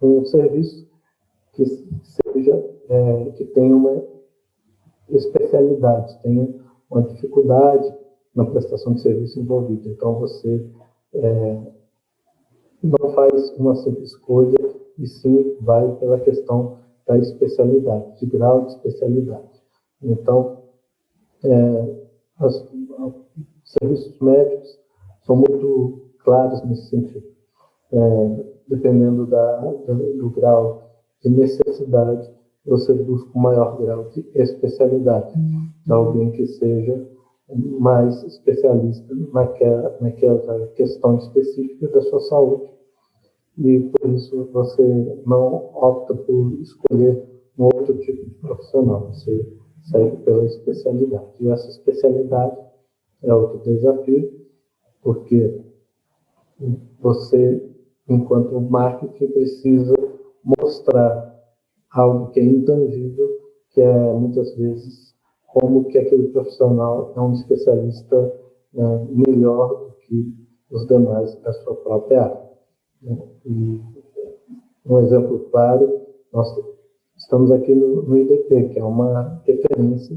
um serviço que tenha uma especialidade, tenha uma dificuldade na prestação de serviço envolvida. Então, você não faz uma simples escolha, e sim vai pela questão da especialidade, de grau de especialidade. Então, os serviços médicos são muito claros nesse sentido. Dependendo do grau de necessidade, você busca um maior grau de especialidade, alguém que seja mais especialista naquela questão específica da sua saúde. E por isso você não opta por escolher um outro tipo de profissional, você segue pela especialidade. E essa especialidade é outro desafio, porque você enquanto o marketing precisa mostrar algo que é intangível, que é muitas vezes como que aquele profissional é um especialista melhor do que os demais da sua própria área. E um exemplo claro, nós estamos aqui no IDP, que é uma referência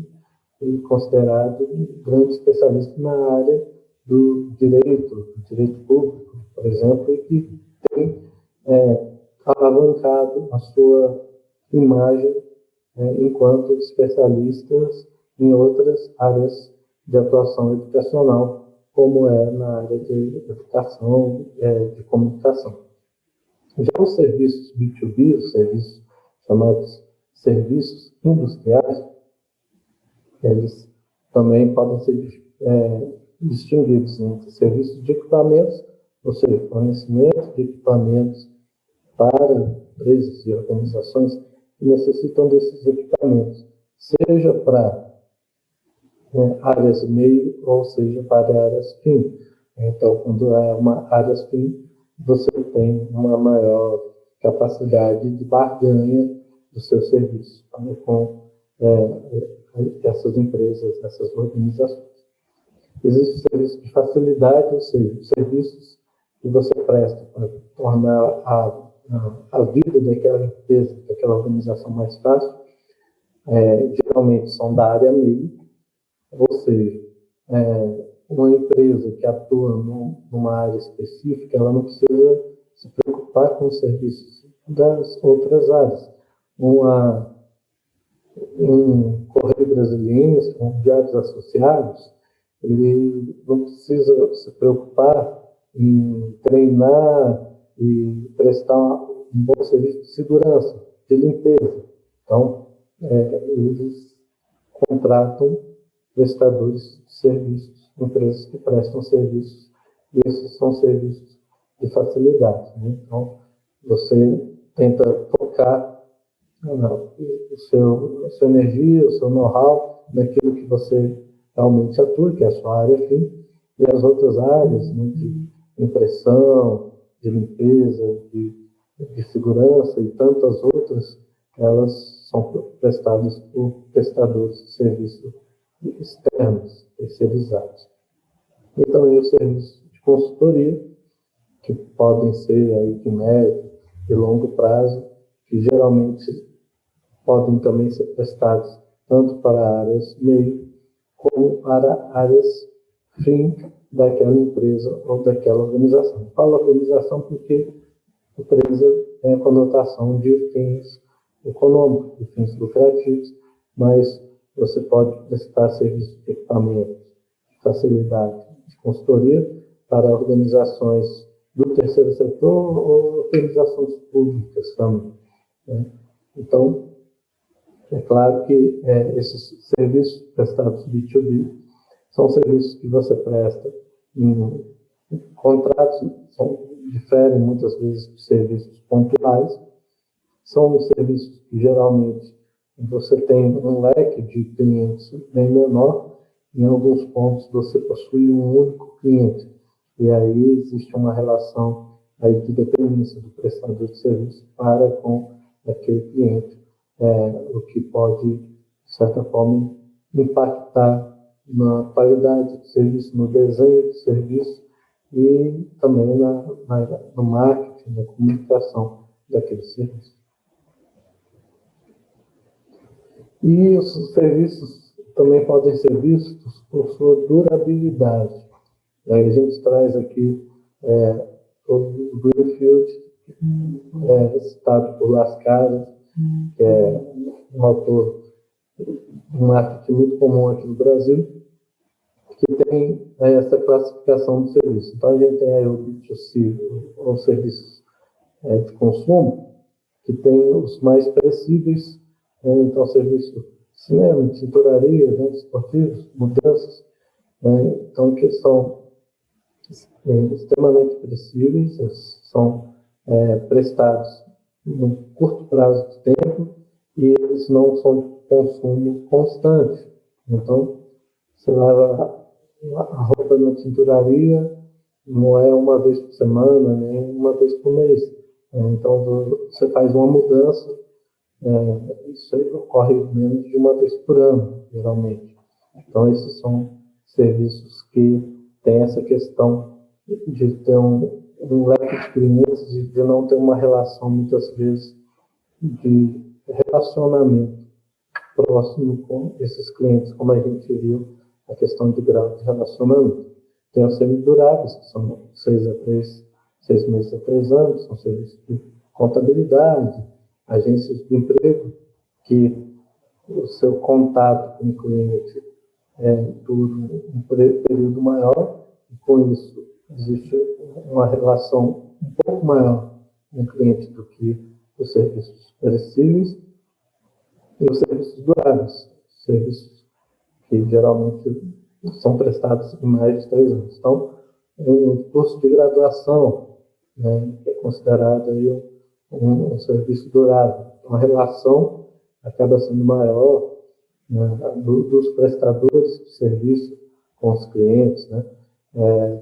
e considerado um grande especialista na área do direito público, por exemplo, e que tem alavancado a sua imagem enquanto especialistas em outras áreas de atuação educacional, como é na área de educação, de comunicação. Já os serviços B2B, os serviços chamados serviços industriais, eles também podem ser distinguidos entre serviços de equipamentos, ou seja, fornecimento de equipamentos para empresas e organizações que necessitam desses equipamentos, seja para áreas meio ou seja para áreas fim. Então, quando é uma áreas fim, você tem uma maior capacidade de barganha do seu serviço com essas empresas, essas organizações. Existe o serviço de facilidade, ou seja, serviços que você presta para tornar a vida daquela empresa, daquela organização mais fácil. Geralmente são da área meio, ou seja, uma empresa que atua numa área específica, ela não precisa se preocupar com os serviços das outras áreas. Um Correio Brasiliense, com diários associados, ele não precisa se preocupar em treinar e prestar um bom serviço de segurança, de limpeza. Então, eles contratam prestadores de serviços, empresas que prestam serviços, e esses são serviços de facilidade. Né? Então, você tenta focar a sua energia, o seu know-how naquilo que você realmente atua, que é a sua área fim, e as outras áreas, né, de impressão, de limpeza, de segurança e tantas outras, elas são prestadas por prestadores de serviços externos, terceirizados. E também os serviços de consultoria, que podem ser aí de médio e longo prazo, que geralmente podem também ser prestados tanto para áreas meio como para áreas fim daquela empresa ou daquela organização. Eu falo organização porque empresa tem a conotação de fins econômicos, de fins lucrativos, mas você pode prestar serviço de equipamento, de facilidade, de consultoria para organizações do terceiro setor ou organizações públicas também. Né? Então, é claro que esses serviços prestados B2B são serviços que você presta em contratos, diferem muitas vezes de serviços pontuais, são serviços que geralmente você tem um leque de clientes bem menor, em alguns pontos você possui um único cliente, e aí existe uma relação aí de dependência do prestador de serviço para com aquele cliente, o que pode, de certa forma, impactar na qualidade do serviço, no desenho do serviço e também no marketing, na comunicação daquele serviço. E os serviços também podem ser vistos por sua durabilidade. Aí a gente traz aqui o Greenfield, citado por Lascaux, que é um autor de marketing muito comum aqui no Brasil, que tem essa classificação do serviço. Então, a gente tem aí o B2C, ou serviços de consumo, que tem os mais perecíveis, então, serviço de cinema, tinturaria, eventos esportivos, mudanças, então, que são extremamente perecíveis, são prestados num curto prazo de tempo e eles não são de consumo constante. Então, você leva a roupa na tinturaria não é uma vez por semana, nem uma vez por mês. Então, você faz uma mudança, isso aí ocorre menos de uma vez por ano, geralmente. Então, esses são serviços que têm essa questão de ter um leque de clientes e de não ter uma relação, muitas vezes, de relacionamento próximo com esses clientes, como a gente viu, a questão de grau de relacionamento. Tem os semiduráveis, que são 6 meses a 3 anos, são serviços de contabilidade, agências de emprego, que o seu contato com o cliente dura um período maior, e com isso existe uma relação um pouco maior com o cliente do que os serviços perecíveis e os serviços duráveis, serviços que geralmente são prestados em mais de 3 anos. Então, um curso de graduação, que é considerado aí um serviço durável. Então, a relação acaba sendo maior, dos prestadores de serviço com os clientes,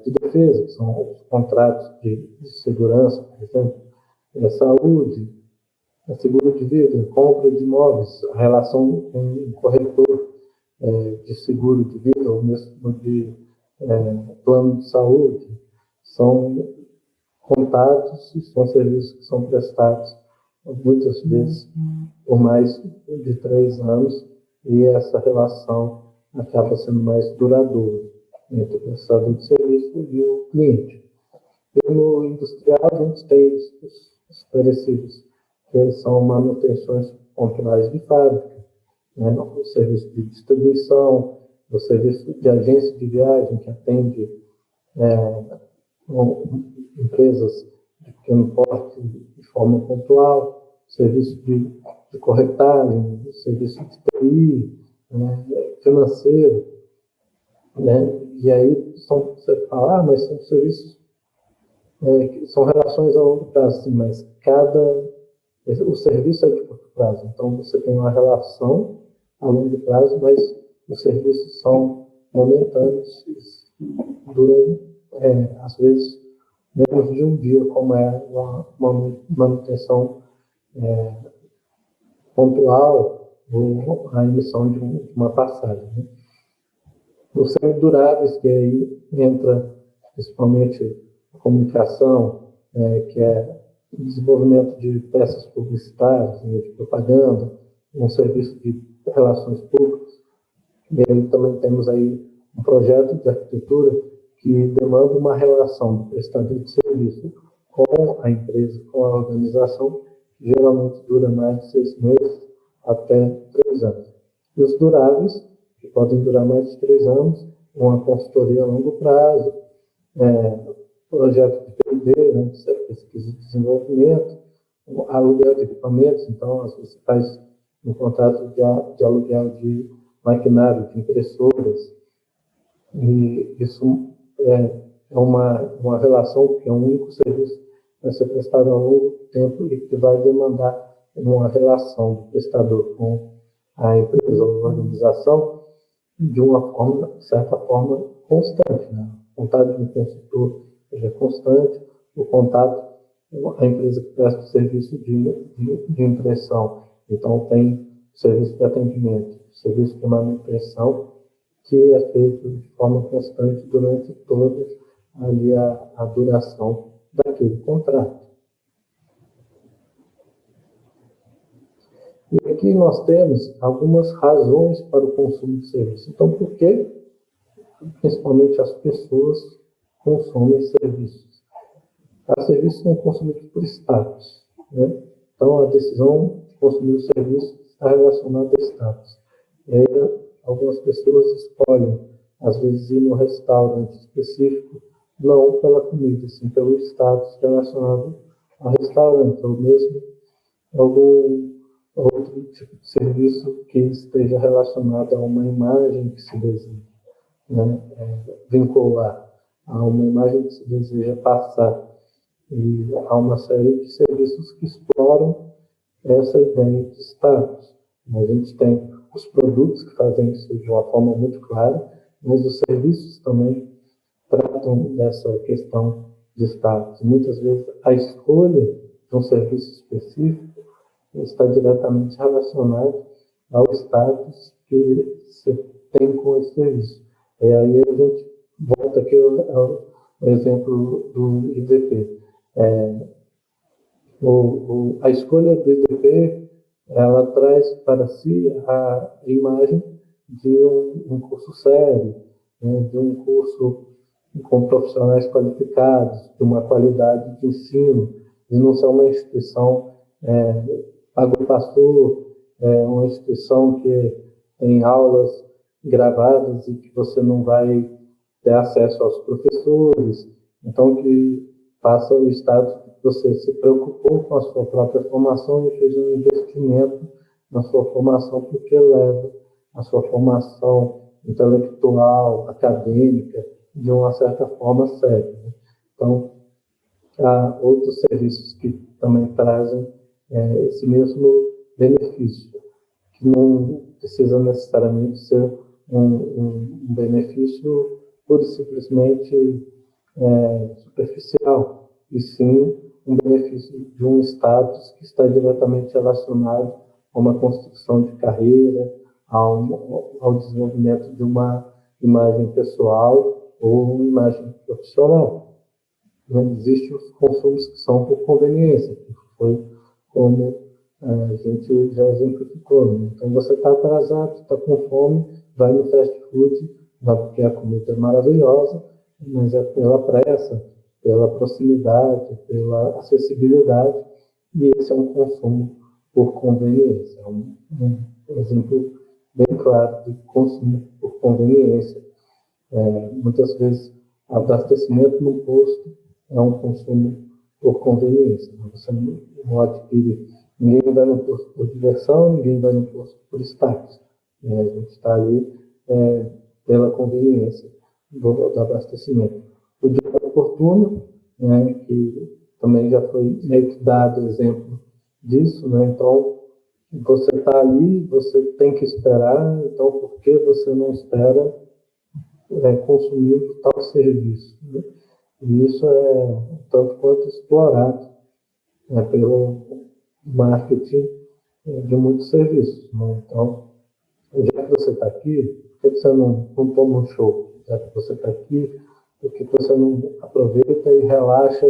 de defesa, que são os contratos de segurança, por exemplo, saúde, seguro de vida, compra de imóveis, a relação com o corretor de seguro de vida, ou mesmo de plano de saúde, são contatos e são serviços que são prestados muitas vezes por mais de 3 anos, e essa relação acaba sendo mais duradoura entre o prestador de serviço e o cliente. E no industrial, a gente tem os perecíveis, que são manutenções pontuais de fábrica, o serviço de distribuição, o serviço de agência de viagem, que atende empresas de pequeno porte de forma pontual, serviço de corretagem, serviço de TI, financeiro, e aí você fala, mas são serviços que são relações a longo prazo, sim, mas o serviço é de curto prazo, então você tem uma relação a longo prazo, mas os serviços são momentâneos, duram, às vezes, menos de um dia, como é uma manutenção pontual ou a emissão de uma passagem. Os semiduráveis, que aí entra principalmente a comunicação, que é o desenvolvimento de peças publicitárias, de propaganda, um serviço de relações públicas. E aí também temos aí um projeto de arquitetura que demanda uma relação do prestador de serviço com a empresa, com a organização, que geralmente dura mais de 6 meses até 3 anos. E os duráveis, que podem durar mais de 3 anos, uma consultoria a longo prazo, projeto de P&D, pesquisa e desenvolvimento, aluguel de equipamentos, então às vezes você faz um contrato de aluguel de maquinário, de impressoras, e isso é uma relação que é um único serviço que vai ser prestado a longo tempo e que vai demandar uma relação do prestador com a empresa ou a organização de uma forma, de certa forma, constante. O contato de um consultor é constante, o contato com a empresa que presta o serviço de impressão. Então, tem o serviço de atendimento, o serviço de manutenção, que é feito de forma constante durante toda ali a duração daquele contrato. E aqui nós temos algumas razões para o consumo de serviço. Então, por que principalmente as pessoas consomem serviços? Os serviços são consumidos por status, Então, a decisão de consumir o serviço está relacionada a status. E aí, algumas pessoas escolhem, às vezes, ir num restaurante específico, não pela comida, sim pelo status relacionado ao restaurante, ou mesmo algum outro tipo de serviço que esteja relacionado a uma imagem que se deseja, vincular a uma imagem que se deseja passar. E há uma série de serviços que exploram essa ideia de status. A gente tem os produtos que fazem isso de uma forma muito clara, mas os serviços também tratam dessa questão de status. Muitas vezes a escolha de um serviço específico está diretamente relacionado ao status que você tem com esse serviço. E aí a gente volta aqui ao exemplo do IDP. A escolha do IDP, ela traz para si a imagem de um curso sério, né, de um curso com profissionais qualificados, de uma qualidade de ensino, de não ser uma instituição pago passou, uma instituição que tem aulas gravadas e que você não vai ter acesso aos professores, então que passa o status de que você se preocupou com a sua própria formação e fez um investimento na sua formação, porque leva a sua formação intelectual, acadêmica, de uma certa forma séria. Então, há outros serviços que também trazem esse mesmo benefício, que não precisa necessariamente ser um benefício pura e simplesmente superficial, e sim um benefício de um status que está diretamente relacionado a uma construção de carreira, ao desenvolvimento de uma imagem pessoal ou uma imagem profissional. Não existem os consumos que são por conveniência, que foi como a gente já exemplificou. Né? Então você está atrasado, está com fome, vai no fast food, não porque a comida é maravilhosa, mas é pela pressa, pela proximidade, pela acessibilidade, e esse é um consumo por conveniência. É um exemplo bem claro de consumo por conveniência. Muitas vezes, abastecimento no posto é um consumo por conveniência. Você não adquire, ninguém vai no posto por diversão, ninguém vai no posto por status. A gente está ali pela conveniência do abastecimento. O dia oportuno, que também já foi meio que dado exemplo disso, né? Então, você está ali, você tem que esperar, então por que você não espera consumindo tal serviço? Né? E isso é tanto quanto explorado pelo marketing de muitos serviços. Né? Então, já que você está aqui, por que você não toma um show? Já que você está aqui, por que você não aproveita e relaxa?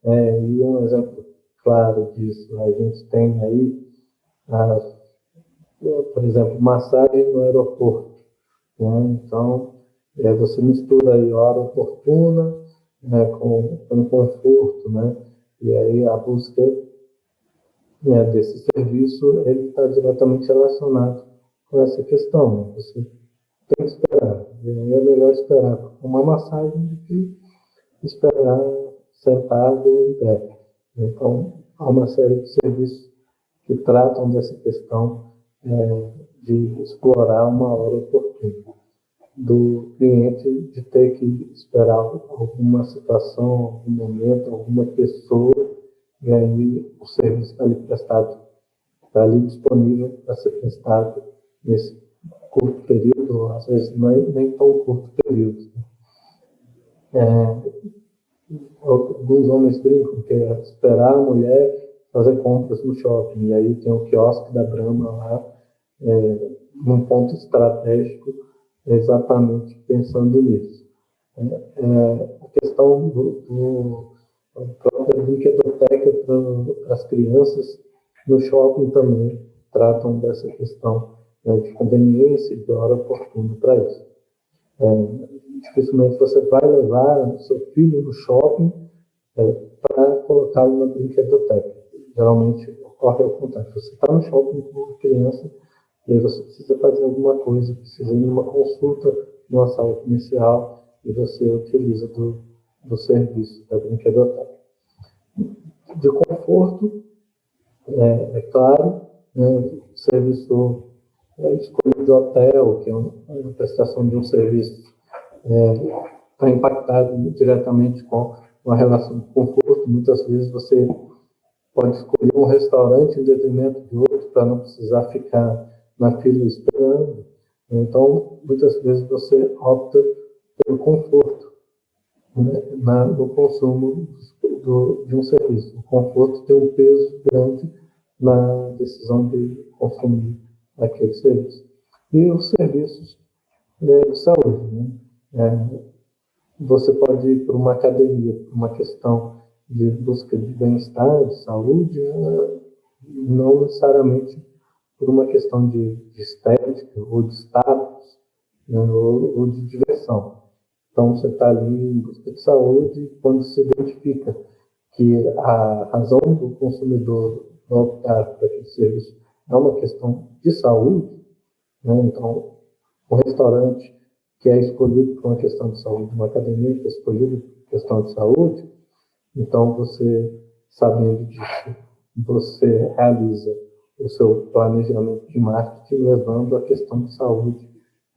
E um exemplo claro disso, a gente tem aí, por exemplo, massagem no aeroporto. Né? Então, você mistura aí hora oportuna com conforto, né? E aí a busca desse serviço, ele está diretamente relacionado com essa questão. Né? Você tem que esperar. E aí é melhor esperar uma massagem do que esperar sentado em pé. Então, há uma série de serviços que tratam dessa questão de explorar uma hora oportuna do cliente, de ter que esperar alguma situação, algum momento, alguma pessoa, e aí o serviço está ali prestado, está ali disponível para ser prestado nesse curto período, às vezes nem tão curto período. Alguns homens brincam que é esperar a mulher fazer compras no shopping, e aí tem o quiosque da Brahma lá, num ponto estratégico, exatamente pensando nisso. A questão da própria brinquedoteca para as crianças no shopping também tratam dessa questão de conveniência e de hora oportuna para isso. Dificilmente você vai levar o seu filho no shopping para colocá-lo na brinquedoteca. Geralmente ocorre ao contrário. Você está no shopping com uma criança e aí você precisa fazer alguma coisa, precisa ir numa consulta numa sala comercial e você utiliza do serviço da brinquedoteca. De conforto, é claro, o serviço escolha de hotel, que é uma prestação de um serviço, está impactado diretamente com uma relação de conforto. Muitas vezes você pode escolher um restaurante em detrimento de outro para não precisar ficar na fila esperando. Então, muitas vezes você opta pelo conforto. né, no consumo de um serviço. O conforto tem um peso grande na decisão de consumir aquele serviço. E os serviços de saúde, né? Você pode ir para uma academia, por uma questão de busca de bem-estar, de saúde, não necessariamente por uma questão de estética ou de status, né, ou de diversão. Então, você está ali em busca de saúde e quando se identifica que a razão do consumidor não optar por aquele serviço é uma questão de saúde, né? Então, um restaurante que é escolhido por uma questão de saúde, uma academia que é escolhida por questão de saúde, então você, sabendo disso, você realiza o seu planejamento de marketing levando a questão de saúde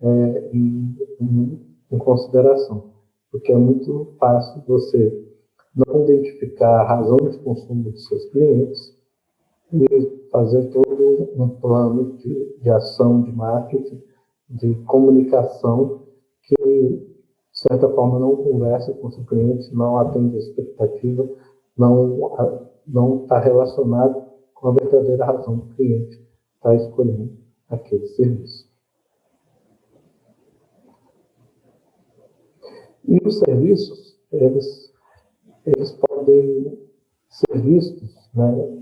em consideração. Porque é muito fácil você não identificar a razão de consumo dos seus clientes e fazer todo um plano de ação de marketing, de comunicação que, de certa forma, não conversa com o seu cliente, não atende a expectativa, não está relacionado com a verdadeira razão do cliente estar escolhendo aquele serviço. E os serviços, eles podem ser vistos, né,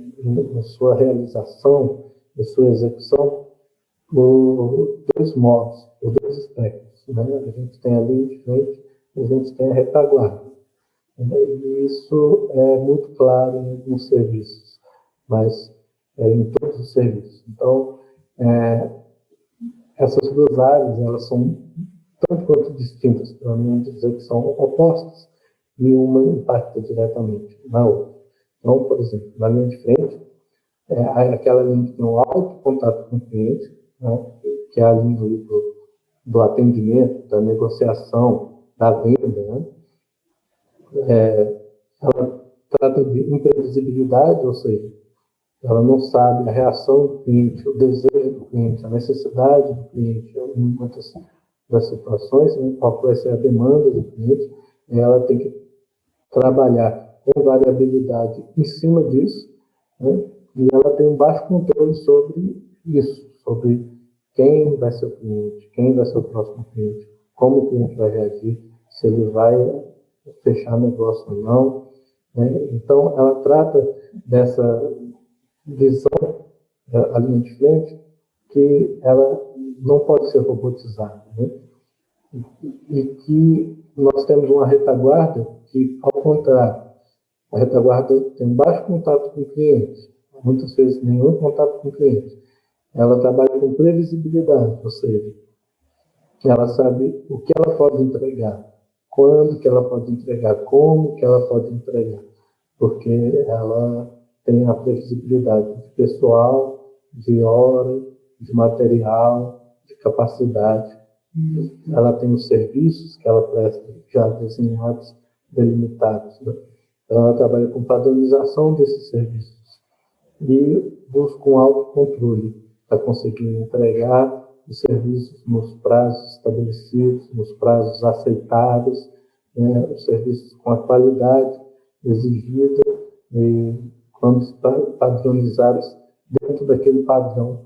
na sua realização, na sua execução, por dois modos, por dois aspectos. Né? A gente tem a linha de frente e a gente tem a retaguarda. E isso é muito claro em alguns serviços, mas em todos os serviços. Então, essas duas áreas, elas são tanto quanto distintas, para não dizer que são opostas, e uma impacta diretamente na outra. Então, por exemplo, na linha de frente, aquela linha que tem um alto contato com o cliente, né, que é a linha do atendimento, da negociação, da venda, né? Ela trata de imprevisibilidade, ou seja, ela não sabe a reação do cliente, o desejo do cliente, a necessidade do cliente, em muitas das situações, né, qual vai ser a demanda do cliente, e ela tem que trabalhar com variabilidade em cima disso, né, e ela tem um baixo controle sobre isso, sobre quem vai ser o cliente, quem vai ser o próximo cliente, como o cliente vai reagir, se ele vai fechar negócio ou não. Né? Então, ela trata dessa visão, a linha de frente, que ela não pode ser robotizada. Né? E que nós temos uma retaguarda que, ao contrário, a retaguarda tem baixo contato com o cliente, muitas vezes nenhum contato com o cliente. Ela trabalha com previsibilidade, ou seja, ela sabe o que ela pode entregar, quando que ela pode entregar, como que ela pode entregar, porque ela tem a previsibilidade de pessoal, de hora, de material, de capacidade. Ela tem os serviços que ela presta já desenhados, delimitados. Né? Então, ela trabalha com padronização desses serviços e busca um autocontrole para conseguir entregar os serviços nos prazos estabelecidos, nos prazos aceitáveis, né? Os serviços com a qualidade exigida e quando padronizados dentro daquele padrão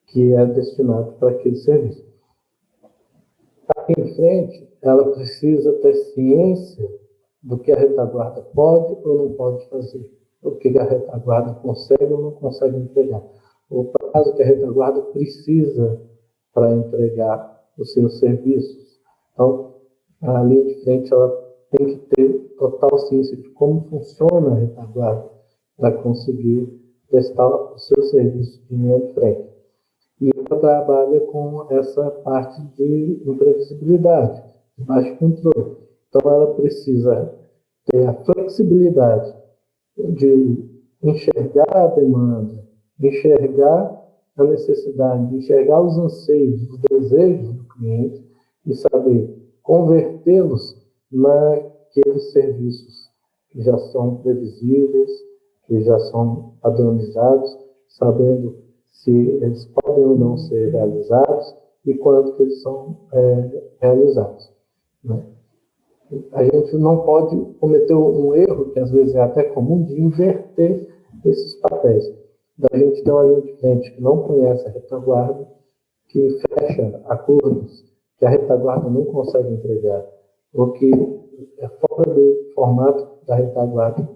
que é destinado para aquele serviço. Aqui em frente, ela precisa ter ciência do que a retaguarda pode ou não pode fazer, o que a retaguarda consegue ou não consegue entregar, o prazo que a retaguarda precisa para entregar os seus serviços. Então, a linha de frente ela tem que ter total ciência de como funciona a retaguarda para conseguir prestar o seu serviço de linha de frente. E ela trabalha com essa parte de imprevisibilidade, de baixo controle. Então, ela precisa ter a flexibilidade de enxergar a demanda, enxergar a necessidade, enxergar os anseios, os desejos do cliente e saber convertê-los naqueles serviços que já são previsíveis, que já são padronizados, sabendo se eles podem ou não ser realizados e quando que eles são realizados. Né? A gente não pode cometer um erro, que às vezes é até comum, de inverter esses papéis. A gente tem uma linha de frente que não conhece a retaguarda, que fecha acordos que a retaguarda não consegue entregar, ou que é fora do formato da retaguarda,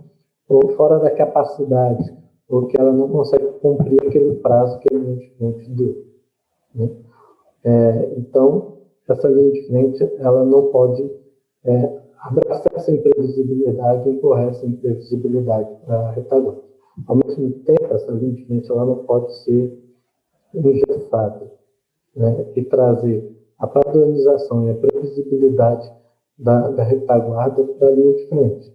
ou fora da capacidade, ou que ela não consegue cumprir aquele prazo que a linha de frente deu. Né? Então, essa linha de frente ela não pode abraçar essa imprevisibilidade e empurrar essa imprevisibilidade para a retaguarda. Ao mesmo tempo, essa linha de frente ela não pode ser engessada, né? E trazer a padronização e a previsibilidade da retaguarda para a linha de frente,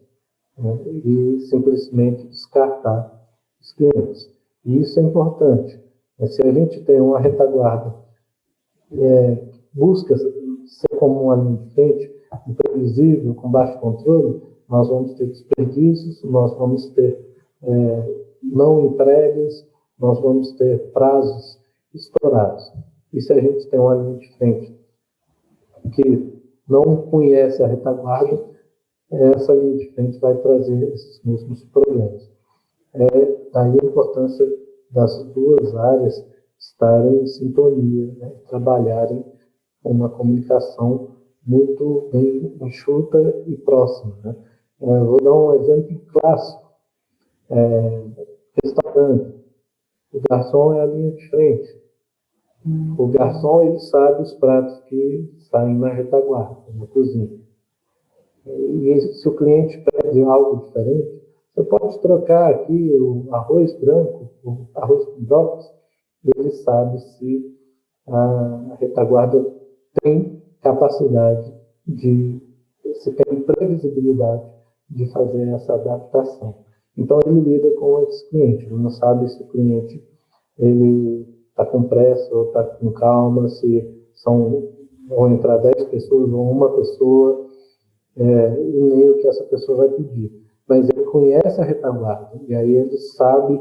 né? E simplesmente descartar os clientes. E isso é importante. Se a gente tem uma retaguarda busca ser como uma linha de frente, imprevisível, com baixo controle, nós vamos ter desperdícios, nós vamos ter não entregas, nós vamos ter prazos estourados. E se a gente tem uma linha de frente que não conhece a retaguarda, essa linha de frente vai trazer esses mesmos problemas. Daí a importância das duas áreas estarem em sintonia, né, trabalharem com uma comunicação muito bem enxuta e próxima. Né? Vou dar um exemplo clássico. Restaurante. O garçom é a linha de frente. O garçom ele sabe os pratos que saem na retaguarda, na cozinha. E se o cliente pede algo diferente, você pode trocar aqui o arroz branco, o arroz com brócolis, ele sabe se a retaguarda tem capacidade se tem previsibilidade de fazer essa adaptação. Então ele lida com esse cliente, ele não sabe se o cliente ele está com pressa ou está com calma, se vão entrar 10 pessoas ou uma pessoa, e nem o que essa pessoa vai pedir. Mas ele conhece a retaguarda, e aí ele sabe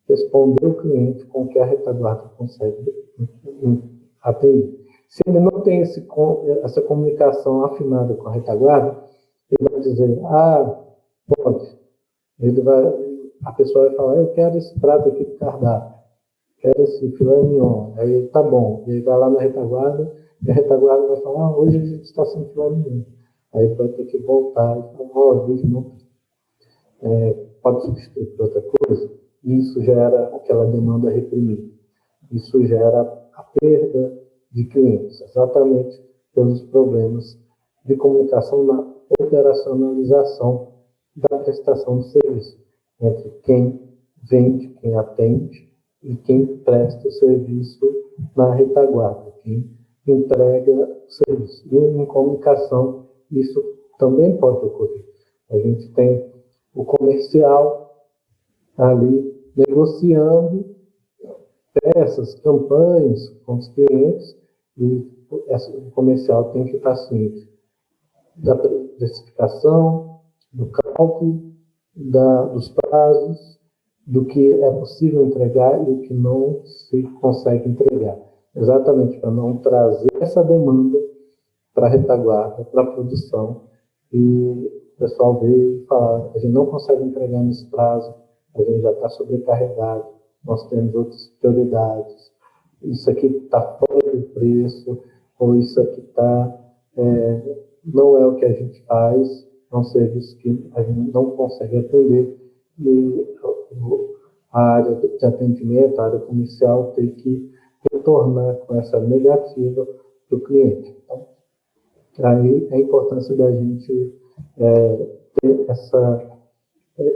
responder o cliente com o que a retaguarda consegue atender. Se ele não tem essa comunicação afinada com a retaguarda, ele vai dizer, pode. A pessoa vai falar, eu quero esse prato aqui do cardápio, quero esse filé mignon. Aí tá bom. Ele vai lá na retaguarda, e a retaguarda vai falar, hoje a gente está sem filé mignon. Aí ele vai ter que voltar e falar, hoje não. Pode substituir por outra coisa. Isso gera aquela demanda reprimida. Isso gera a perda de clientes, exatamente pelos problemas de comunicação na operacionalização da prestação de serviço, entre quem vende, quem atende e quem presta o serviço na retaguarda, quem entrega o serviço. E em comunicação, isso também pode ocorrer. A gente tem o comercial ali negociando peças, campanhas com os clientes, e o comercial tem que estar ciente da precificação, do cálculo, dos prazos, do que é possível entregar e o que não se consegue entregar. Exatamente para não trazer essa demanda para a retaguarda, para a produção, e o pessoal veio e falar, a gente não consegue entregar nesse prazo, a gente já está sobrecarregado, nós temos outras prioridades, isso aqui está fora do preço, ou isso aqui não é o que a gente faz, é um serviço que a gente não consegue atender, e a área de atendimento, a área comercial, tem que retornar com essa negativa para o cliente. Então, aí a importância da gente ter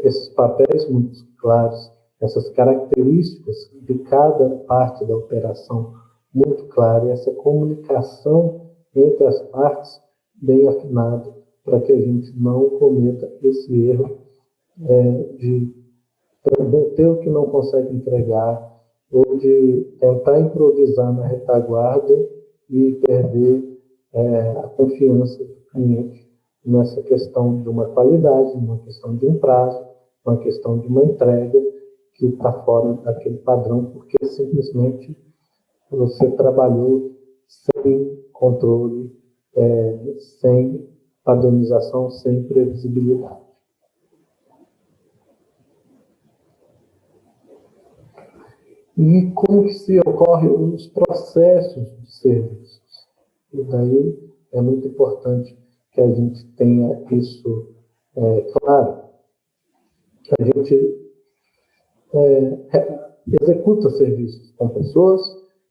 esses papéis muito claros, essas características de cada parte da operação muito clara, e essa comunicação entre as partes bem afinada, para que a gente não cometa esse erro de prometer o que não consegue entregar, ou de tentar improvisar na retaguarda e perder a confiança do cliente nessa questão de uma qualidade, numa questão de um prazo, uma questão de uma entrega que está fora daquele padrão, porque simplesmente você trabalhou sem controle, sem padronização sem previsibilidade. E como que se ocorrem os processos de serviços? E daí é muito importante que a gente tenha isso claro. A gente executa serviços com pessoas,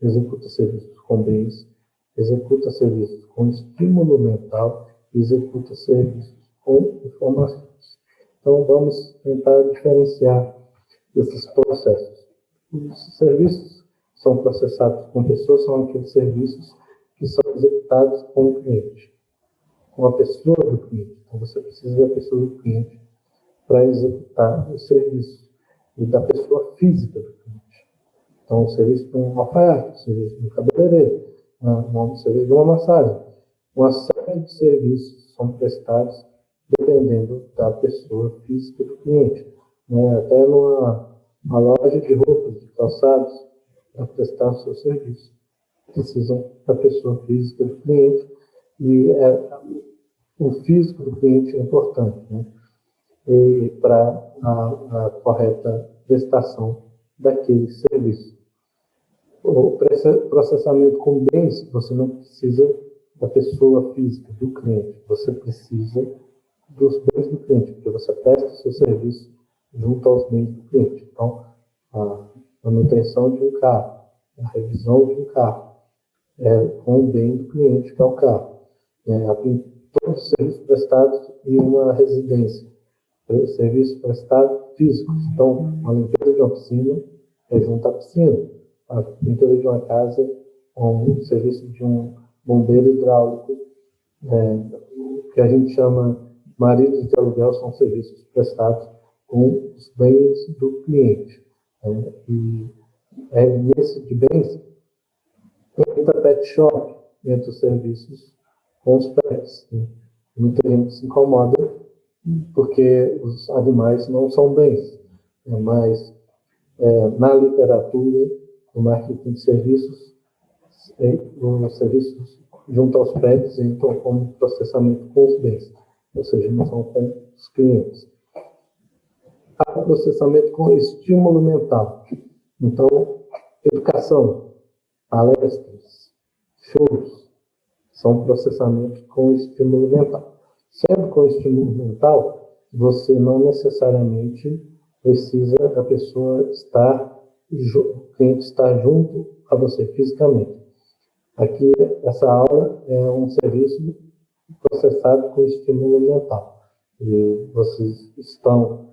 executa serviços com bens, executa serviços com estímulo mental, executa serviços com informações. Então, vamos tentar diferenciar esses processos. Os serviços são processados com pessoas, são aqueles serviços que são executados com o cliente, com a pessoa do cliente. Então, você precisa da pessoa do cliente para executar o serviço e da pessoa física do cliente. Então, o serviço de um alfaiate, o serviço de um cabeleireiro, o serviço de uma massagem. Uma série de serviços são prestados dependendo da pessoa física do cliente. Até uma loja de roupas, de calçados, para prestar o seu serviço. Precisam da pessoa física do cliente e o físico do cliente é importante, e para a correta prestação daquele serviço. O processamento com bens, você não precisa da pessoa física, do cliente, você precisa dos bens do cliente, porque você presta o seu serviço junto aos bens do cliente. Então, a manutenção de um carro, a revisão de um carro, com o bem do cliente, que é o carro. Todos os serviços prestados em uma residência, serviços prestados físicos. Então, a limpeza de uma piscina é junto à piscina, a pintura de uma casa, um serviço de um bombeiro hidráulico, que a gente chama maridos de aluguel, são serviços prestados com os bens do cliente. E nesse de bens, entra pet shop, entra os serviços com os pets. Muita gente se incomoda porque os animais não são bens, mas na literatura, no marketing de serviços, os serviços junto aos pets entram como processamento com os bens, ou seja, não são com os clientes. Há processamento com estímulo mental. Então, educação, palestras, shows, são processamento com estímulo mental. Sendo com estímulo mental, você não necessariamente precisa da pessoa o cliente estar junto a você fisicamente. Aqui, essa aula é um serviço processado com estímulo mental. E vocês estão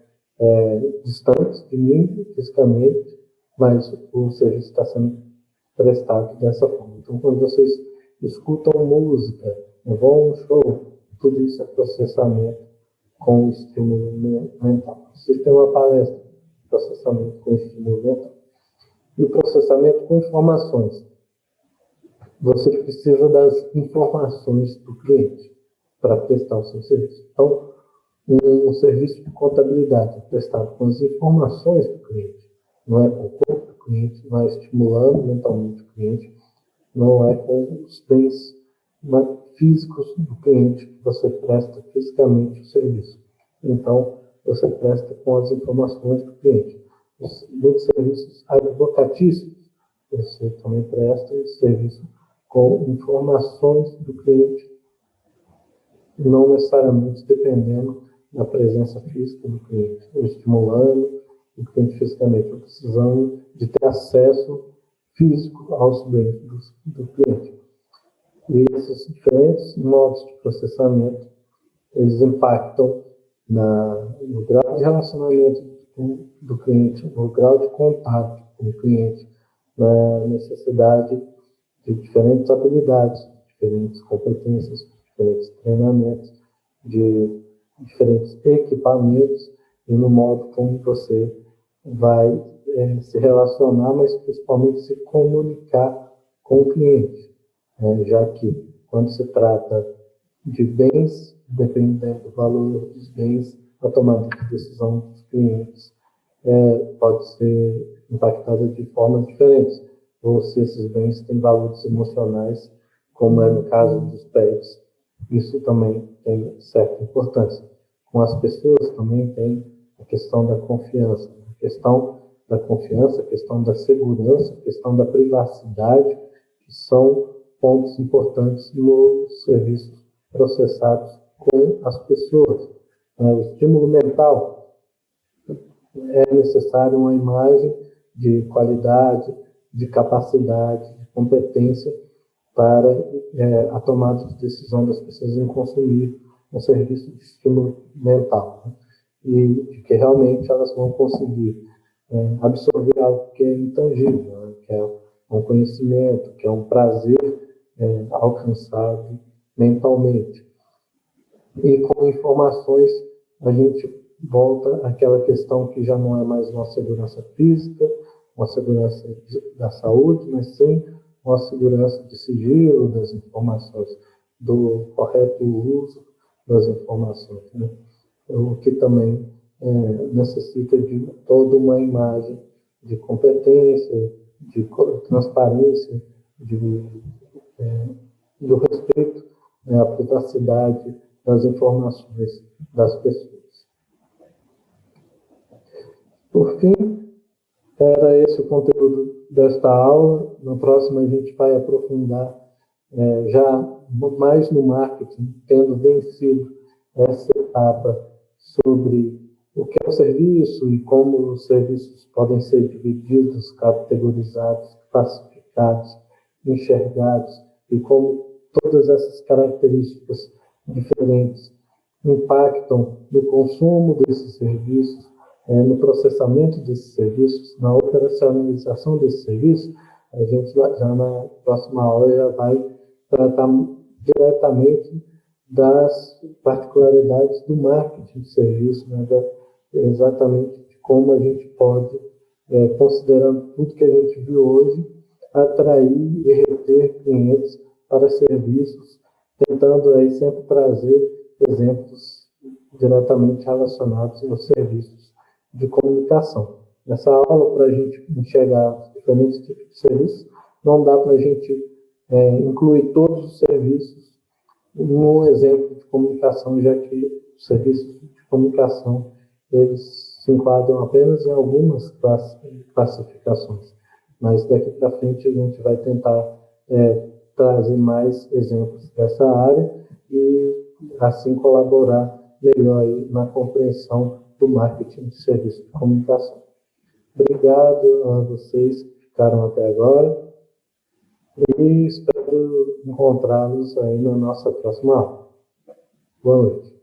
distantes de mim fisicamente, mas o serviço está sendo prestado dessa forma. Então, quando vocês escutam música, vão a um show, tudo isso é processamento com estímulo mental. Vocês têm uma palestra, processamento com estímulo mental. E o processamento com informações. Você precisa das informações do cliente para prestar o seu serviço. Então, um serviço de contabilidade é prestado com as informações do cliente, não é com o corpo do cliente, não é estimulando mentalmente o cliente, não é com os bens físicos do cliente que você presta fisicamente o serviço. Então, você presta com as informações do cliente. Muitos serviços advocatícios, você também presta esse serviço com informações do cliente, não necessariamente dependendo da presença física do cliente, ou estimulando o cliente fisicamente, ou precisando de ter acesso físico aos bens do cliente. E esses diferentes modos de processamento, eles impactam no grau de relacionamento do cliente, no grau de contato com o cliente, na necessidade de diferentes habilidades, diferentes competências, diferentes treinamentos, de diferentes equipamentos e no modo como você vai se relacionar, mas principalmente se comunicar com o cliente, já que quando se trata de bens, dependendo do valor dos bens, a tomada de decisão dos clientes pode ser impactada de formas diferentes, ou se esses bens têm valores emocionais, como é no caso dos pets, Isso também tem certa importância. Com as pessoas também tem a questão da confiança. A questão da confiança, a questão da segurança, a questão da privacidade, que são pontos importantes nos serviços processados com as pessoas. O estímulo mental, é necessário uma imagem de qualidade, de capacidade, de competência para a tomada de decisão das pessoas em consumir um serviço de estímulo mental, né? E de que realmente elas vão conseguir absorver algo que é intangível, né? Que é um conhecimento, que é um prazer alcançado mentalmente. E com informações a gente volta àquela questão que já não é mais uma segurança física, uma segurança da saúde, mas sim uma segurança de sigilo das informações, do correto uso das informações, né? O que também necessita de toda uma imagem de competência, de transparência, do respeito à privacidade das informações das pessoas. Por fim, era esse o conteúdo desta aula. Na próxima a gente vai aprofundar já mais no marketing, tendo vencido essa etapa sobre o que é o serviço e como os serviços podem ser divididos, categorizados, classificados, enxergados, e como todas essas características diferentes impactam no consumo desses serviços, no processamento desses serviços, na operacionalização desses serviços. A gente já na próxima aula já vai tratar diretamente das particularidades do marketing de serviço, né, exatamente de como a gente pode, considerando tudo que a gente viu hoje, atrair e reter clientes para serviços, tentando aí sempre trazer exemplos diretamente relacionados aos serviços de comunicação. Nessa aula, para a gente enxergar os diferentes tipos de serviços, não dá para a gente incluir todos os serviços num exemplo de comunicação, já que os serviços de comunicação eles se enquadram apenas em algumas classificações. Mas daqui para frente a gente vai tentar trazer mais exemplos dessa área e assim colaborar melhor aí na compreensão do marketing de serviço de comunicação. Obrigado a vocês que ficaram até agora e espero encontrá-los aí na nossa próxima aula. Boa noite.